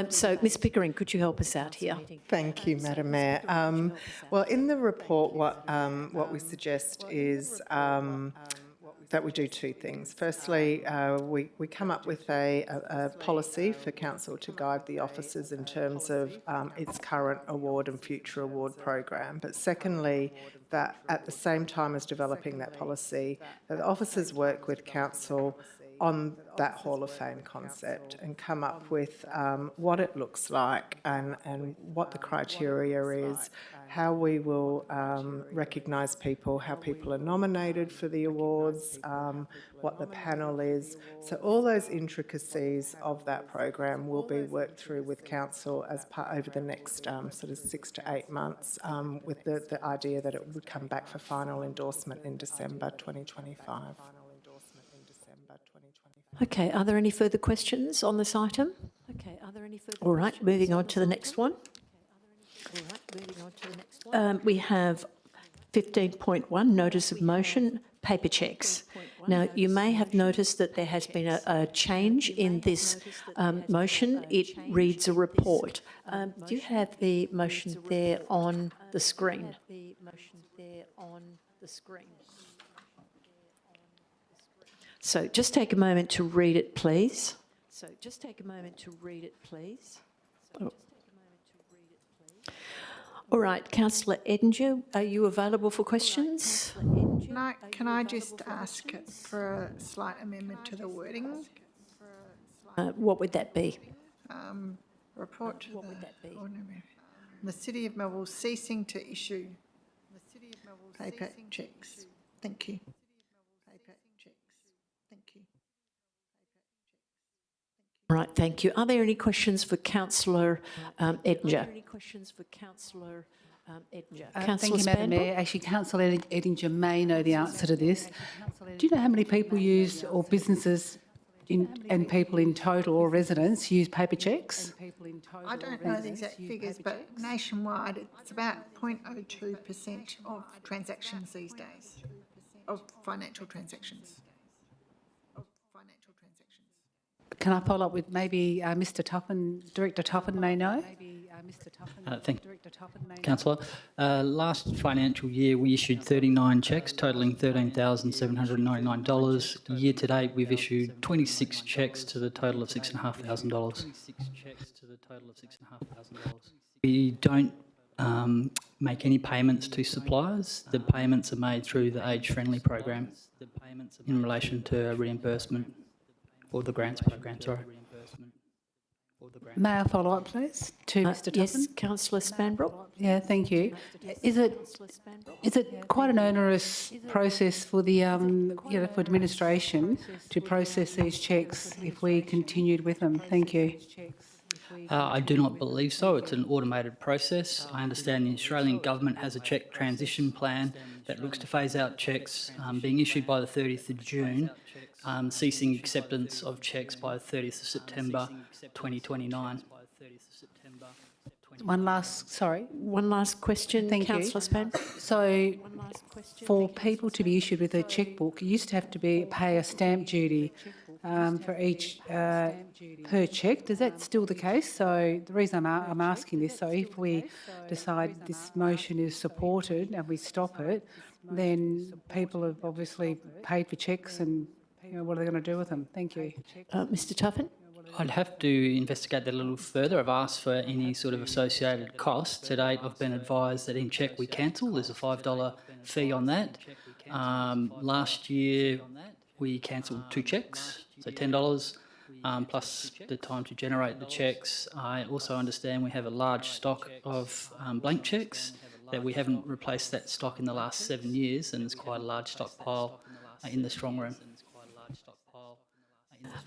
So, Ms Pickering, could you help us out here? Thank you, Madam Mayor. Well, in the report, what we suggest is that we do two things. Firstly, we come up with a policy for council to guide the officers in terms of its current award and future award program. But secondly, that at the same time as developing that policy, that the officers work with council on that Hall of Fame concept and come up with what it looks like and what the criteria is, how we will recognise people, how people are nominated for the awards, what the panel is. So all those intricacies of that program will be worked through with council as part over the next sort of 6 to 8 months, with the idea that it would come back for final endorsement in December 2025. Okay, are there any further questions on this item? All right, moving on to the next one. We have 15.1, notice of motion, paper cheques. Now, you may have noticed that there has been a change in this motion. It reads a report. Do you have the motion there on the screen? So just take a moment to read it, please. Oh. All right, Councillor Edinger, are you available for questions? Can I just ask for a slight amendment to the wording? What would that be? Report to the City of Melville ceasing to issue paper cheques. Thank you. Right, thank you. Are there any questions for Councillor Edinger? Thank you, Madam Mayor. Actually, Councillor Edinger may know the answer to this. Do you know how many people use, or businesses and people in total, or residents, use paper cheques? I don't know the exact figures, but nationwide it's about 0.02% of transactions these days, of financial transactions. Can I follow up with maybe Mr Tuffin, Director Tuffin may know? Thank you, Councillor. Last financial year, we issued 39 cheques totalling $13,799. Year to date, we've issued 26 cheques to the total of $6,500. We don't make any payments to suppliers. The payments are made through the age-friendly program in relation to reimbursement, or the grants program, sorry. May I follow up, please, to Mr Tuffin? Yes, Councillor Spanbrook. Yeah, thank you. Is it quite an onerous process for the for administration to process these cheques if we continued with them? Thank you. I do not believe so. It's an automated process. I understand the Australian government has a cheque transition plan that looks to phase out cheques being issued by the 30th of June, ceasing acceptance of cheques by the 30th of September 2029. One last question, Thank Councillor Span. So, for people to be issued with a chequebook, you used to have to pay a stamp duty for each per cheque. Is that still the case? So the reason I'm asking this, so if we decide this motion is supported and we stop it, then people have obviously paid for cheques, and what are they going to do with them? Thank you. Mr Tuffin? I'd have to investigate that a little further. I've asked for any sort of associated costs. To date, I've been advised that in cheque we cancel. There's a $5 fee on that. Last year, we cancelled 2 cheques, so $10, plus the time to generate the cheques. I also understand we have a large stock of blank cheques, that we haven't replaced that stock in the last 7 years, and there's quite a large stockpile in the strong room.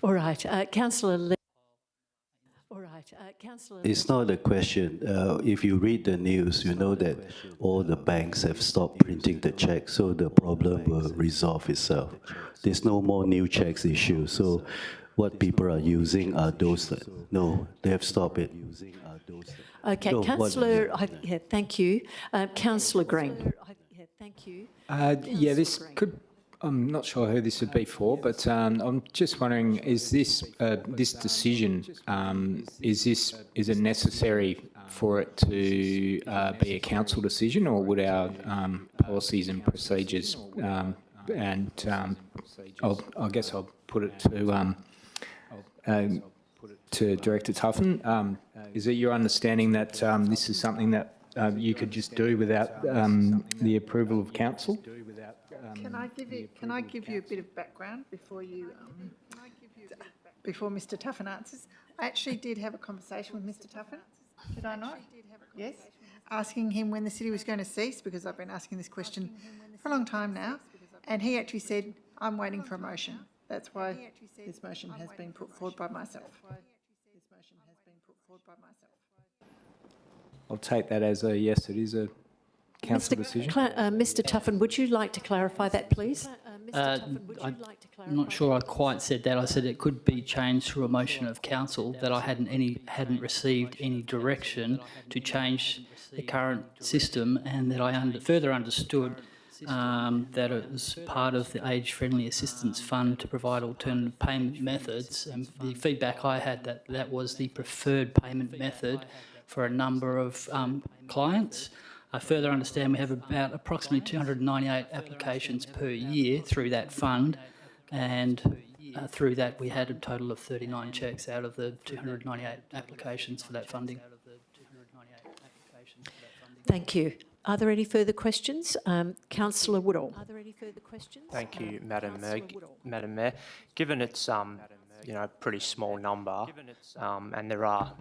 All right, Councillor Lee. It's not a question. If you read the news, you know that all the banks have stopped printing the checks, so the problem will resolve itself. There's no more new checks issued. So what people are using are those that, no, they have stopped it. Okay, No, Councillor, yeah, thank you. Councillor Green. Yeah, this could. I'm not sure who this would be for, but I'm just wondering: is this decision is it necessary for it to be a council decision, or would our policies and procedures I guess I'll put it to Director Tuffin. Is it your understanding that this is something that you could just do without the approval of council? Can I give you a bit of background before Mr Tuffin answers? I actually did have a conversation with Mr Tuffin, did I not? Yes, asking him when the city was going to cease, because I've been asking this question for a long time now, and he actually said, I'm waiting for a motion. That's why this motion has been put forward by myself. I'll take that as a yes, it is a council decision. Mr Tuffin, would you like to clarify that, please? I'm not sure I quite said that. I said it could be changed through a motion of council, that I hadn't received any direction to change the current system, and that I further understood that it was part of the age-friendly assistance fund to provide alternative payment methods. And the feedback I had that was the preferred payment method for a number of clients. I further understand we have about approximately 298 applications per year through that fund, and through that we had a total of 39 cheques out of the 298 applications for that funding. Thank you. Are there any further questions? Councillor Woodall. Are there any further questions? Thank you, Madam Mayor. Given it's pretty small number, and there are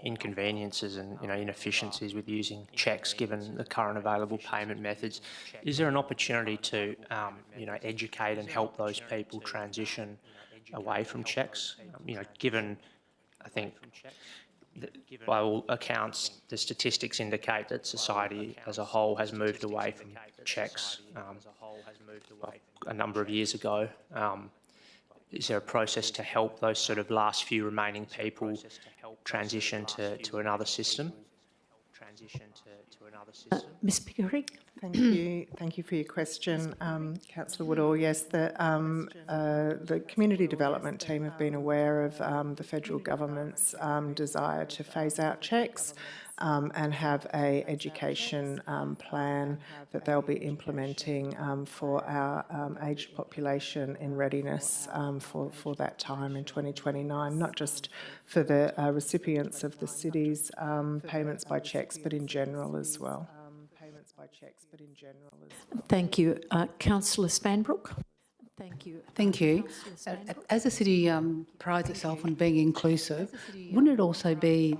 inconveniences and inefficiencies with using cheques given the current available payment methods, is there an opportunity to educate and help those people transition away from cheques? Given I think by all accounts, the statistics indicate that society as a whole has moved away from checks a number of years ago. Is there a process to help those sort of last few remaining people transition to another system? Ms Pickering? Thank you for your question, Councillor Woodall. Yes, the community development team have been aware of the federal government's desire to phase out checks and have a education plan that they'll be implementing for our aged population in readiness for that time in 2029, not just for the recipients of the city's payments by cheques, but in general as well. Thank you. Councillor Spanbrook? Thank you. As the city prides itself on being inclusive, wouldn't it also be,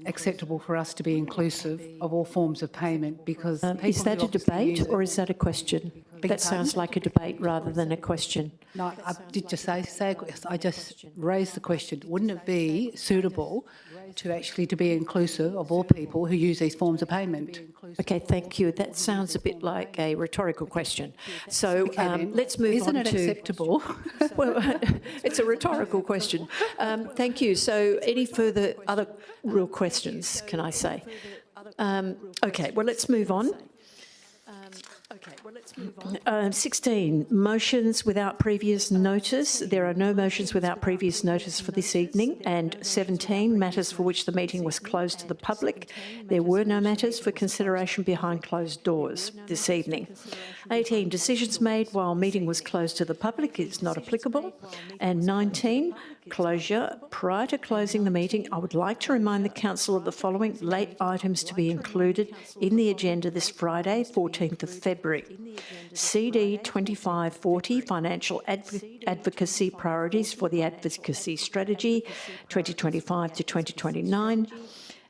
acceptable for us to be inclusive of all forms of payment? Because is that a debate or is that a question? That sounds like a debate rather than a question. No, I did just say I just raised the question. Wouldn't it be suitable to be inclusive of all people who use these forms of payment? Okay, thank you. That sounds a bit like a rhetorical question. So let's move on to... Isn't it acceptable? Well, it's a rhetorical question. Thank you. So any further other real questions, can I say? Okay, well, let's move on. 16, motions without previous notice. There are no motions without previous notice for this evening. And 17, matters for which the meeting was closed to the public. There were no matters for consideration behind closed doors this evening. 18, decisions made while meeting was closed to the public is not applicable. And 19, closure. Prior to closing the meeting, I would like to remind the Council of the following late items to be included in the agenda this Friday, 14th of February. CD 2540, Financial Advocacy Priorities for the Advocacy Strategy 2025 to 2029,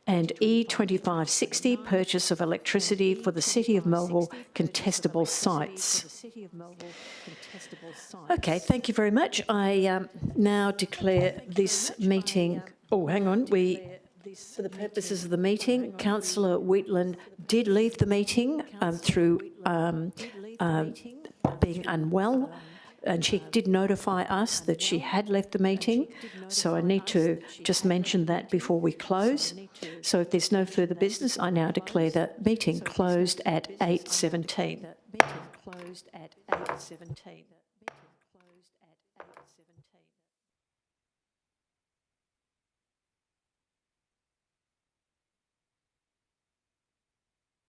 and E2560, Purchase of Electricity for the City of Melville Contestable Sites. Okay, thank you very much. I now declare this meeting... Oh, hang on. For the purposes of the meeting, Councillor Wheatland did leave the meeting through being unwell, and she did notify us that she had left the meeting, so I need to just mention that before we close. So if there's no further business, I now declare the meeting closed at 8:17.